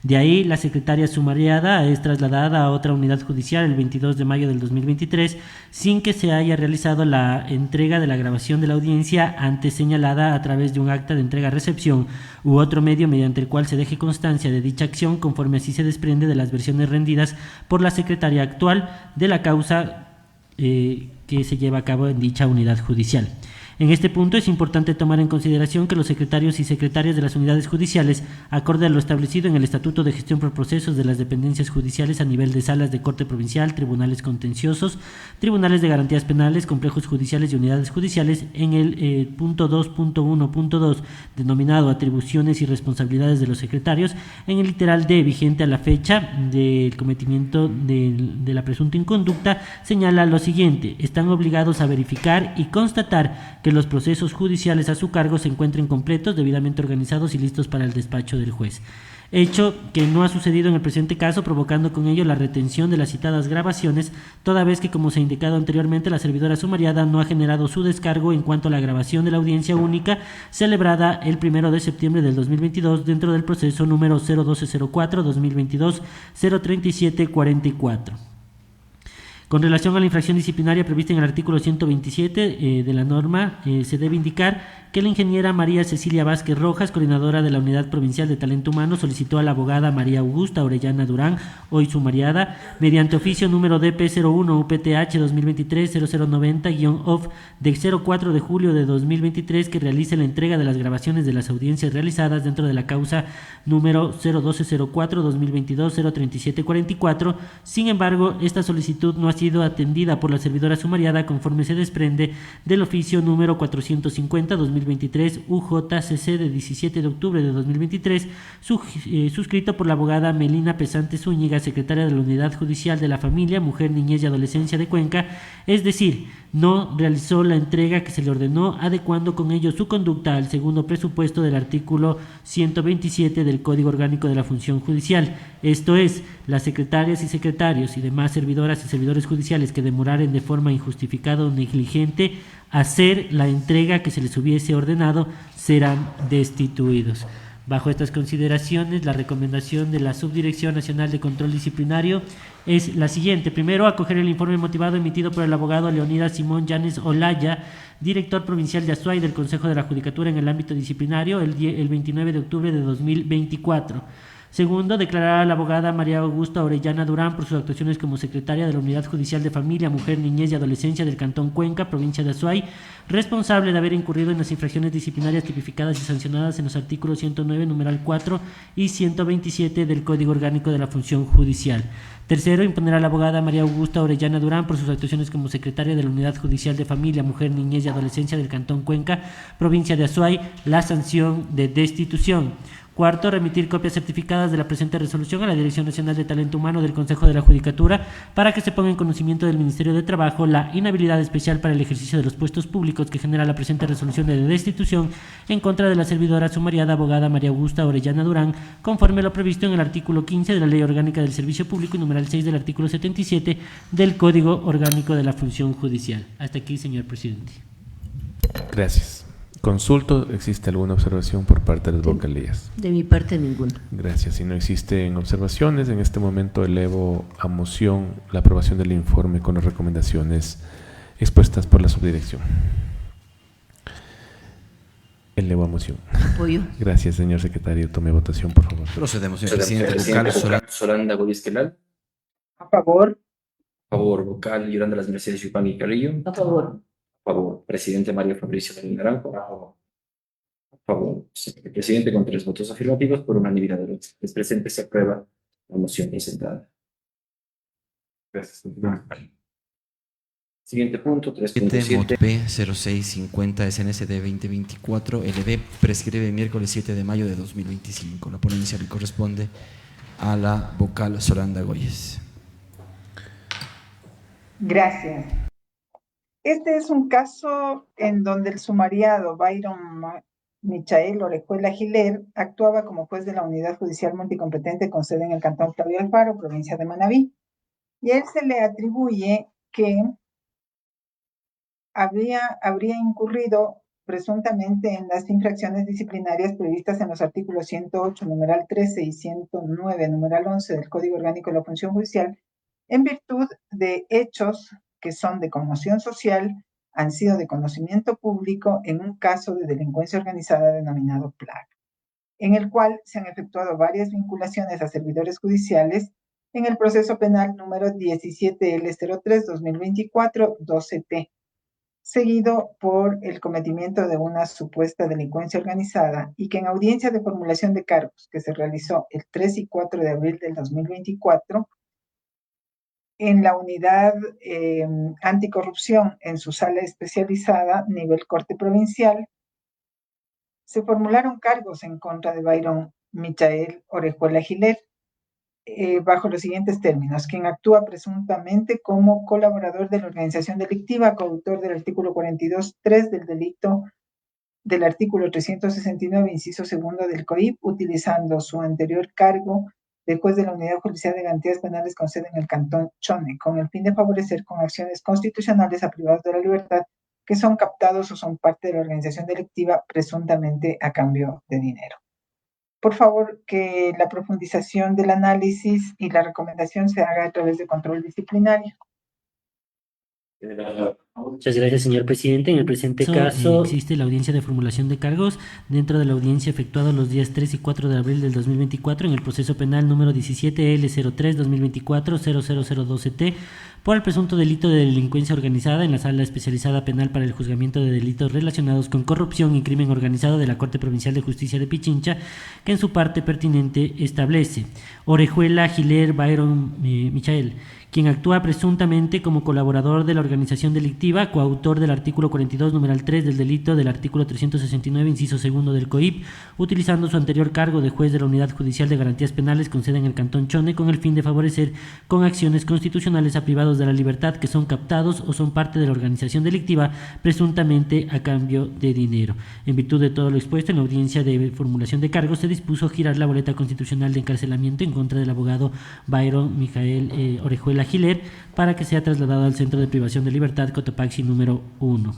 S6: De ahí, la secretaria sumariada es trasladada a otra unidad judicial el 22 de mayo del 2023 sin que se haya realizado la entrega de la grabación de la audiencia antes señalada a través de un acta de entrega-recepción u otro medio mediante el cual se deje constancia de dicha acción conforme así se desprende de las versiones rendidas por la secretaria actual de la causa que se lleva a cabo en dicha unidad judicial. En este punto es importante tomar en consideración que los secretarios y secretarias de las unidades judiciales, acorde a lo establecido en el Estatuto de Gestión por Procesos de las Dependencias Judiciales a nivel de salas de corte provincial, tribunales contenciosos, tribunales de garantías penales, complejos judiciales y unidades judiciales, en el punto 2.1.2, denominado atribuciones y responsabilidades de los secretarios, en el literal D, vigente a la fecha del cometimiento de la presunta inconducta, señala lo siguiente: están obligados a verificar y constatar que los procesos judiciales a su cargo se encuentren completos, debidamente organizados y listos para el despacho del juez. Hecho que no ha sucedido en el presente caso, provocando con ello la retención de las citadas grabaciones, toda vez que, como se ha indicado anteriormente, la servidora sumariada no ha generado su descargo en cuanto a la grabación de la audiencia única celebrada el 1 de septiembre del 2022 dentro del proceso número 01204-2022-03744. Con relación a la infracción disciplinaria prevista en el artículo 127 de la norma, se debe indicar que la ingeniera María Cecilia Vázquez Rojas, coordinadora de la Unidad Provincial de Talento Humano, solicitó a la abogada María Augusta Orellana Durán, hoy sumariada, mediante oficio número DP01 UPTH 2023-0090-OF de 04 de julio de 2023, que realice la entrega de las grabaciones de las audiencias realizadas dentro de la causa número 01204-2022-03744. Sin embargo, esta solicitud no ha sido atendida por la servidora sumariada conforme se desprende del oficio número 450-2023 UJCC de 17 de octubre de 2023, suscrito por la abogada Melina Pesante Zúñiga, secretaria de la Unidad Judicial de la Familia, Mujer, Niñez y Adolescencia de Cuenca, es decir, no realizó la entrega que se le ordenó, adecuando con ello su conducta al segundo presupuesto del artículo 127 del Código Orgánico de la Función Judicial. Esto es, las secretarias y secretarios y demás servidoras y servidores judiciales que demoraren de forma injustificada o negligente hacer la entrega que se les hubiese ordenado serán destituidos. Bajo estas consideraciones, la recomendación de la Subdirección Nacional de Control Disciplinario es la siguiente. Primero, acoger el informe motivado emitido por el abogado Leonidas Simón Llanes Olaya, director provincial de Azuay del Consejo de la Judicatura en el ámbito disciplinario, el 29 de octubre de 2024. Segundo, declarar a la abogada María Augusta Orellana Durán por sus actuaciones como secretaria de la Unidad Judicial de Familia, Mujer, Niñez y Adolescencia del Cantón Cuenca, provincia de Azuay, responsable de haber incurrido en las infracciones disciplinarias tipificadas y sancionadas en los artículos 109, numeral 4 y 127 del Código Orgánico de la Función Judicial. Tercero, imponer a la abogada María Augusta Orellana Durán por sus actuaciones como secretaria de la Unidad Judicial de Familia, Mujer, Niñez y Adolescencia del Cantón Cuenca, provincia de Azuay, la sanción de destitución. Cuarto, remitir copias certificadas de la presente resolución a la Dirección Nacional de Talento Humano del Consejo de la Judicatura para que se ponga en conocimiento del Ministerio de Trabajo la inhabilidad especial para el ejercicio de los puestos públicos que genera la presente resolución de destitución en contra de la servidora sumariada abogada María Augusta Orellana Durán, conforme a lo previsto en el artículo 15 de la Ley Orgánica del Servicio Público y numeral 6 del artículo 77 del Código Orgánico de la Función Judicial. Hasta aquí, señor presidente.
S1: Gracias. Consulto, ¿existe alguna observación por parte de las vocalías?
S4: De mi parte, ninguna.
S1: Gracias. Si no existen observaciones, en este momento elevo a moción la aprobación del informe con las recomendaciones expuestas por la subdirección. Elevo a moción.
S4: Apoyo.
S1: Gracias, señor secretario. Tome votación, por favor.
S2: Procedemos, señor
S7: Presidente
S2: presidente. Vocal
S7: Solanda Goy Esquelal.
S3: A favor.
S7: A favor, vocal Yolanda Las Mercedes Yupanqui y Carrillo.
S4: A favor.
S7: A favor, presidente Mario Fabricio Marín Naranjo. A favor, señor presidente, con 3 votos afirmativos por unanimidad de los presentes se aprueba la moción presentada.
S5: Gracias.
S7: Siguiente punto,
S2: Mod
S7: 3.7.
S2: P 0650 SNSD 2024 LB prescribe miércoles 7 de mayo de 2025. La ponencia le corresponde a la vocal Solanda Goyes.
S3: Gracias. Este es un caso en donde el sumariado Byron Michael Orejuela Giler actuaba como juez de la Unidad Judicial Multicompetente con sede en el Cantón Claudio Alfaro, provincia de Manabí. Y a él se le atribuye que habría incurrido presuntamente en las infracciones disciplinarias previstas en los artículos 108, numeral 13 y 109, numeral 11 del Código Orgánico de la Función Judicial, en virtud de hechos que son de conmoción social, han sido de conocimiento público en un caso de delincuencia organizada denominado Plaga, en el cual se han efectuado varias vinculaciones a servidores judiciales en el proceso penal número 17L03-2024-12T, seguido por el cometimiento de una supuesta delincuencia organizada y que en audiencia de formulación de cargos que se realizó el 3 y 4 de abril del 2024, en la unidad anticorrupción en su sala especializada, nivel Corte Provincial, se formularon cargos en contra de Byron Michael Orejuela Giler, bajo los siguientes términos: quien actúa presuntamente como colaborador de la organización delictiva, coautor del artículo 42.3 del delito del artículo 369, inciso segundo del COIP, utilizando su anterior cargo de juez de la Unidad Judicial de Garantías Penales con sede en el Cantón Chone, con el fin de favorecer con acciones constitucionales a privados de la libertad que son captados o son parte de la organización delictiva presuntamente a cambio de dinero. Por favor, que la profundización del análisis y la recomendación se haga a través de control disciplinario.
S6: Muchas gracias, señor presidente. En el presente caso existe la audiencia de formulación de cargos dentro de la audiencia efectuada los días 3 y 4 de abril del 2024 en el proceso penal número 17L03-2024-00012T por el presunto delito de delincuencia organizada en la Sala Especializada Penal para el Juzgamiento de Delitos Relacionados con Corrupción y Crimen Organizado de la Corte Provincial de Justicia de Pichincha, que en su parte pertinente establece: Orejuela Giler Byron Michael, quien actúa presuntamente como colaborador de la organización delictiva, coautor del artículo 42, numeral 3 del delito del artículo 369, inciso segundo del COIP, utilizando su anterior cargo de juez de la Unidad Judicial de Garantías Penales con sede en el Cantón Chone, con el fin de favorecer con acciones constitucionales a privados de la libertad que son captados o son parte de la organización delictiva, presuntamente a cambio de dinero. En virtud de todo lo expuesto, en la audiencia de formulación de cargos se dispuso girar la boleta constitucional de encarcelamiento en contra del abogado Byron Michael Orejuela Orejuela Giler para que sea trasladado al Centro de Privación de Libertad Cotopaxi número 1.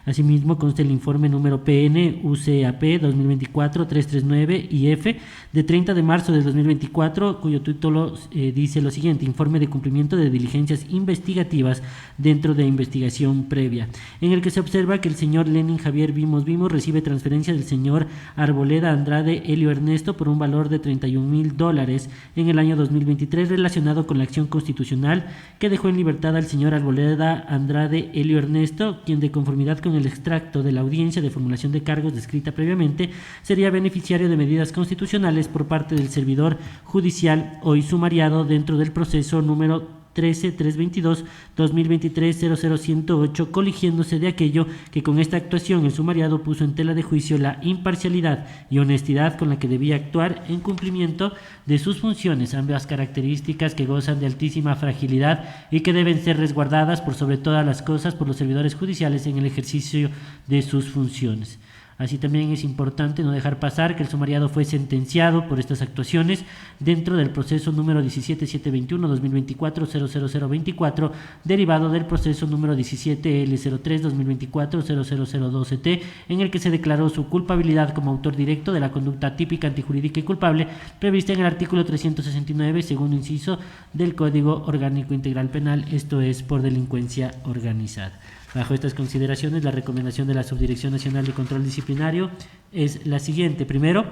S6: Asimismo, consta el informe número PN UCAP 2024-339-IF de 30 de marzo del 2024, cuyo título dice lo siguiente: informe de cumplimiento de diligencias investigativas dentro de investigación previa, en el que se observa que el señor Lenin Javier Vimos recibe transferencia del señor Arboleda Andrade Elio Ernesto por un valor de $31,000 en el año 2023 relacionado con la acción constitucional que dejó en libertad al señor Arboleda Andrade Elio Ernesto, quien de conformidad con el extracto de la audiencia de formulación de cargos descrita previamente sería beneficiario de medidas constitucionales por parte del servidor judicial hoy sumariado dentro del proceso número 13-322-2023-00108, coligiéndose de aquello que con esta actuación el sumariado puso en tela de juicio la imparcialidad y honestidad con la que debía actuar en cumplimiento de sus funciones, ambas características que gozan de altísima fragilidad y que deben ser resguardadas por sobre todas las cosas por los servidores judiciales en el ejercicio de sus funciones. Así también es importante no dejar pasar que el sumariado fue sentenciado por estas actuaciones dentro del proceso número 17.721-2024-00024, derivado del proceso número 17L03-2024-00012T, en el que se declaró su culpabilidad como autor directo de la conducta típica, antijurídica y culpable prevista en el artículo 369, segundo inciso del Código Orgánico Integral Penal, esto es por delincuencia organizada. Bajo estas consideraciones, la recomendación de la Subdirección Nacional de Control Disciplinario es la siguiente. Primero,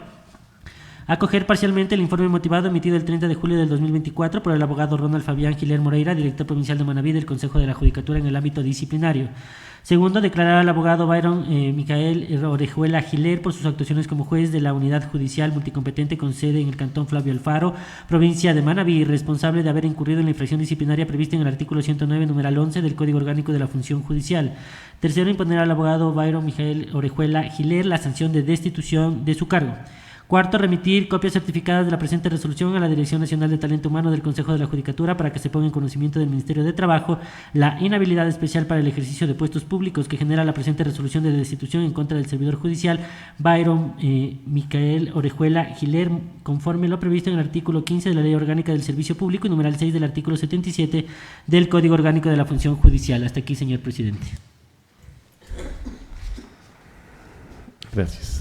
S6: acoger parcialmente el informe motivado emitido el 30 de julio del 2024 por el abogado Ronald Fabián Giler Moreira, director provincial de Manabí del Consejo de la Judicatura en el ámbito disciplinario. Segundo, declarar al abogado Byron Micael Orejuela Giler por sus actuaciones como juez de la Unidad Judicial Multicompetente con sede en el Cantón Flavio Alfaro, provincia de Manabí, responsable de haber incurrido en la infracción disciplinaria prevista en el artículo 109, numeral 11 del Código Orgánico de la Función Judicial. Tercero, imponer al abogado Byron Micael Orejuela Giler la sanción de destitución de su cargo. Cuarto, remitir copias certificadas de la presente resolución a la Dirección Nacional de Talento Humano del Consejo de la Judicatura para que se ponga en conocimiento del Ministerio de Trabajo la inhabilidad especial para el ejercicio de puestos públicos que genera la presente resolución de destitución en contra del servidor judicial Byron Micael Orejuela Giler, conforme lo previsto en el artículo 15 de la Ley Orgánica del Servicio Público y numeral 6 del artículo 77 del Código Orgánico de la Función Judicial. Hasta aquí, señor presidente.
S1: Gracias.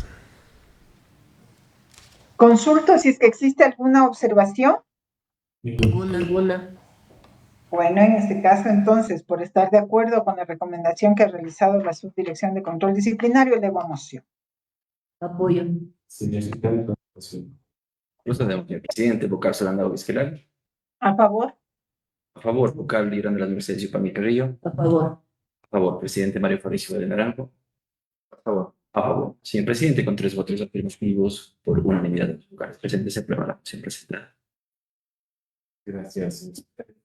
S3: Consulto si es que existe alguna observación.
S4: Ninguna.
S3: Bueno, en este caso, entonces, por estar de acuerdo con la recomendación que ha realizado la Subdirección de Control Disciplinario, elevo a moción.
S4: Apoyo.
S5: Señor secretario, consideración.
S7: Procedemos, señor presidente. Vocal Solanda Vizquelal.
S3: ¿A favor?
S7: A favor, vocal Irán de las Mercedes Yupami Carrillo.
S4: A favor.
S7: A favor, presidente Mario Fabricio de Naranjo. A favor. A favor. Señor presidente, con 3 votos afirmativos por unanimidad de los vocales presentes, se aprueba la moción presentada.
S5: Gracias, señor secretario.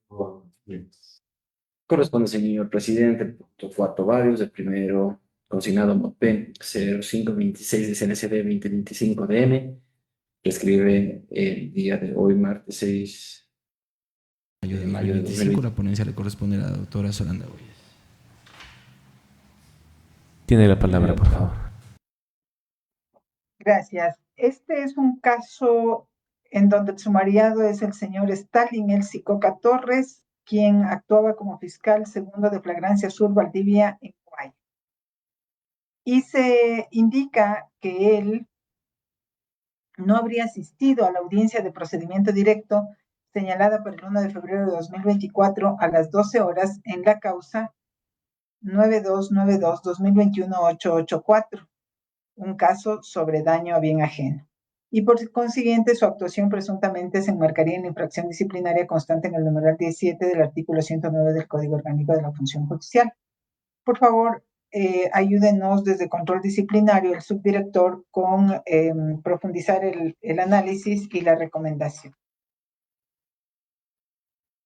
S7: Corresponde, señor presidente, el punto 4 varios. El primero, consignado mod P 0526 de CNCD 2025 DM, que escribe el día de hoy, martes 6
S2: de
S7: mayo de
S2: 2025, la ponencia le corresponde a la doctora Solanda Boyes.
S1: Tiene la palabra, por favor.
S3: Gracias. Este es un caso en donde el sumariado es el señor Stalin Elsi Coca Torres, quien actuaba como fiscal segundo de Flagrancia Sur Valdivia en Guay. Y se indica que él no habría asistido a la audiencia de procedimiento directo señalada para el 1 de febrero de 2024 a las 12 horas en la causa 9292-2021-884, un caso sobre daño a bien ajeno. Y por consiguiente, su actuación presuntamente se enmarcaría en la infracción disciplinaria constante en el numeral 17 del artículo 109 del Código Orgánico de la Función Judicial. Por favor, ayúdenos desde control disciplinario, el subdirector, con profundizar el análisis y la recomendación.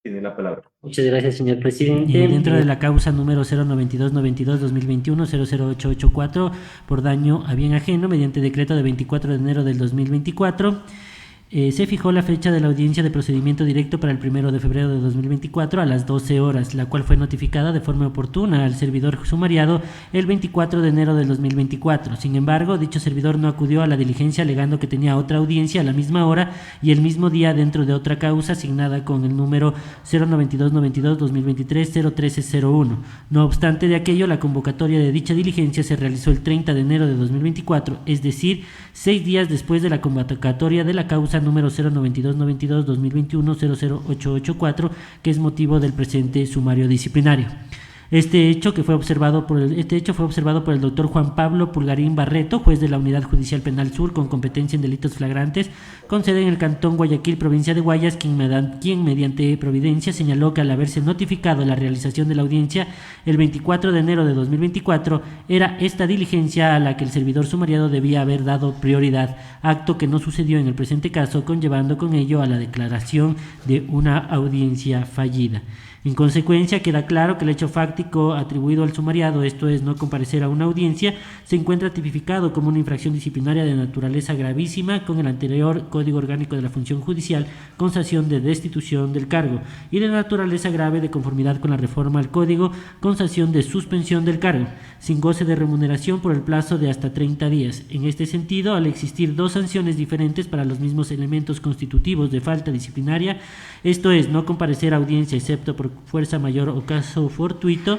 S5: Tiene la palabra.
S6: Muchas gracias, señor presidente. Dentro de la causa número 09292-2021-00884 por daño a bien ajeno, mediante decreto de 24 de enero del 2024, Se fijó la fecha de la audiencia de procedimiento directo para el 1 de febrero de 2024 a las 12 horas, la cual fue notificada de forma oportuna al servidor sumariado el 24 de enero del 2024. Sin embargo, dicho servidor no acudió a la diligencia alegando que tenía otra audiencia a la misma hora y el mismo día dentro de otra causa asignada con el número 09292-2023-01301. No obstante de aquello, la convocatoria de dicha diligencia se realizó el 30 de enero de 2024, es decir, 6 días después de la convocatoria de la causa número 09292-2021-00884, que es motivo del presente sumario disciplinario. Este hecho fue observado por el doctor Juan Pablo Pulgarín Barreto, juez de la Unidad Judicial Penal Sur con competencia en delitos flagrantes, con sede en el Cantón Guayaquil, provincia de Guayas, quien mediante providencia señaló que al haberse notificado la realización de la audiencia el 24 de enero de 2024, era esta diligencia a la que el servidor sumariado debía haber dado prioridad, acto que no sucedió en el presente caso, conllevando con ello a la declaración de una audiencia fallida. En consecuencia, queda claro que el hecho fáctico atribuido al sumariado, esto es, no comparecer a una audiencia, se encuentra tipificado como una infracción disciplinaria de naturaleza gravísima con el anterior Código Orgánico de la Función Judicial, con sanción de destitución del cargo, y de naturaleza grave de conformidad con la reforma al Código, con sanción de suspensión del cargo, sin goce de remuneración por el plazo de hasta 30 días. En este sentido, al existir dos sanciones diferentes para los mismos elementos constitutivos de falta disciplinaria, esto es, no comparecer a audiencia excepto por fuerza mayor o caso fortuito,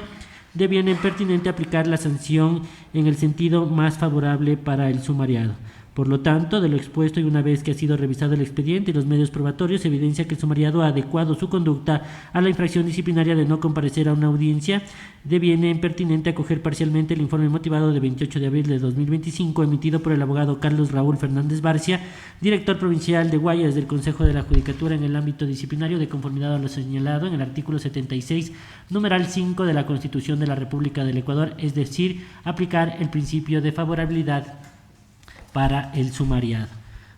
S6: deviene pertinente aplicar la sanción en el sentido más favorable para el sumariado. Por lo tanto, de lo expuesto y una vez que ha sido revisado el expediente y los medios probatorios, se evidencia que el sumariado ha adecuado su conducta a la infracción disciplinaria de no comparecer a una audiencia, deviene pertinente acoger parcialmente el informe motivado de 28 de abril de 2025 emitido por el abogado Carlos Raúl Fernández Barcia, director provincial de Guayas del Consejo de la Judicatura en el ámbito disciplinario, de conformidad a lo señalado en el artículo 76, numeral 5 de la Constitución de la República del Ecuador, es decir, aplicar el principio de favorabilidad para el sumariado.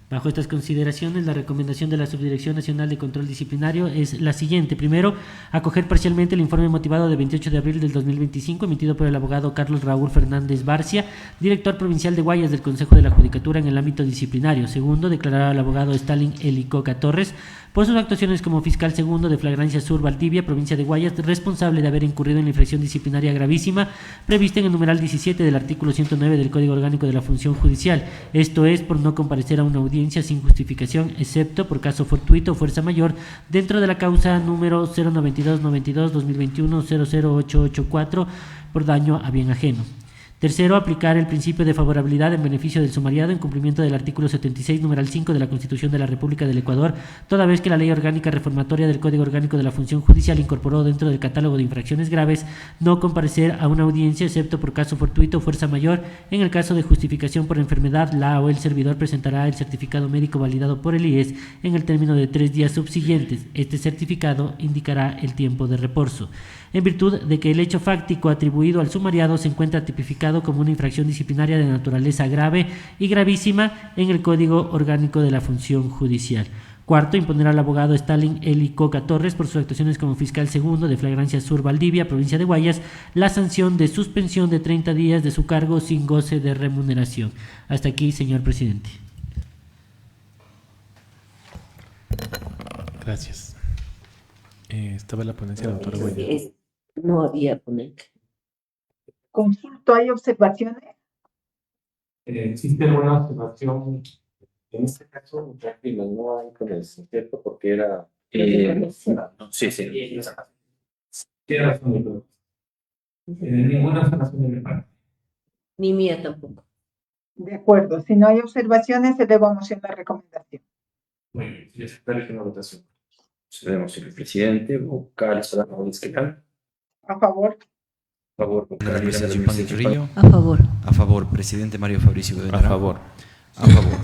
S6: Bajo estas consideraciones, la recomendación de la Subdirección Nacional de Control Disciplinario es la siguiente. Primero, acoger parcialmente el informe motivado de 28 de abril del 2025 emitido por el abogado Carlos Raúl Fernández Barcia, director provincial de Guayas del Consejo de la Judicatura en el ámbito disciplinario. Segundo, declarar al abogado Stalin Elicoca Torres por sus actuaciones como fiscal segundo de Flagrancia Sur Valdivia, provincia de Guayas, responsable de haber incurrido en la infracción disciplinaria gravísima prevista en el numeral 17 del artículo 109 del Código Orgánico de la Función Judicial, esto es, por no comparecer a una audiencia sin justificación, excepto por caso fortuito o fuerza mayor, dentro de la causa número 09292-2021-00884 por daño a bien ajeno. Tercero, aplicar el principio de favorabilidad en beneficio del sumariado en cumplimiento del artículo 76, numeral 5 de la Constitución de la República del Ecuador, toda vez que la Ley Orgánica Reformatoria del Código Orgánico de la Función Judicial incorporó dentro del catálogo de infracciones graves no comparecer a una audiencia excepto por caso fortuito o fuerza mayor. En el caso de justificación por enfermedad, la o el servidor presentará el certificado médico validado por el IES en el término de 3 días subsiguientes. Este certificado indicará el tiempo de reposo. En virtud de que el hecho fáctico atribuido al sumariado se encuentra tipificado como una infracción disciplinaria de naturaleza grave y gravísima en el Código Orgánico de la Función Judicial. Cuarto, imponer al abogado Stalin Elicoca Torres por sus actuaciones como fiscal segundo de Flagrancia Sur Valdivia, provincia de Guayas, la sanción de suspensión de 30 días de su cargo sin goce de remuneración. Hasta aquí, señor presidente.
S1: Gracias. Estaba la ponencia de la doctora Guaya.
S4: No había ponente.
S3: Consulto, ¿hay observaciones?
S5: Existe una observación, en este caso, práctica no hay con eso, ¿cierto? Porque era...
S7: Sí.
S5: Tiene razón, ninguna observación de mi parte.
S4: Ni mía tampoco.
S3: De acuerdo, si no hay observaciones, elevo a moción la recomendación.
S5: Muy bien, y aceptar una votación.
S7: Procedemos, señor presidente. Vocal, ¿qué tal?
S3: A favor.
S7: Por favor,
S2: La Universidad Yupan del Río.
S4: A favor.
S2: A favor. Presidente Mario Fabricio
S1: A
S2: Bedoya.
S1: favor.
S2: A favor.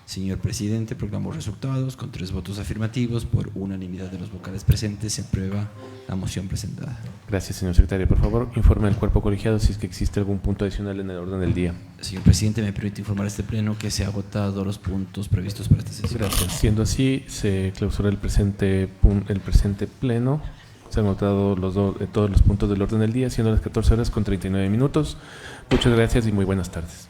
S2: Señor presidente, proclamo resultados con 3 votos afirmativos. Por unanimidad de los vocales presentes, se aprueba la moción presentada.
S1: Gracias, señor secretario. Por favor, informe al cuerpo colegiado si es que existe algún punto adicional en el orden del día.
S2: Señor presidente, me permite informar a este pleno que se han agotado los puntos previstos para esta sesión.
S1: Gracias. Siendo así, se clausura el presente pleno. Se han agotado todos los puntos del orden del día, siendo las 14 horas con 39 minutos. Muchas gracias y muy buenas tardes.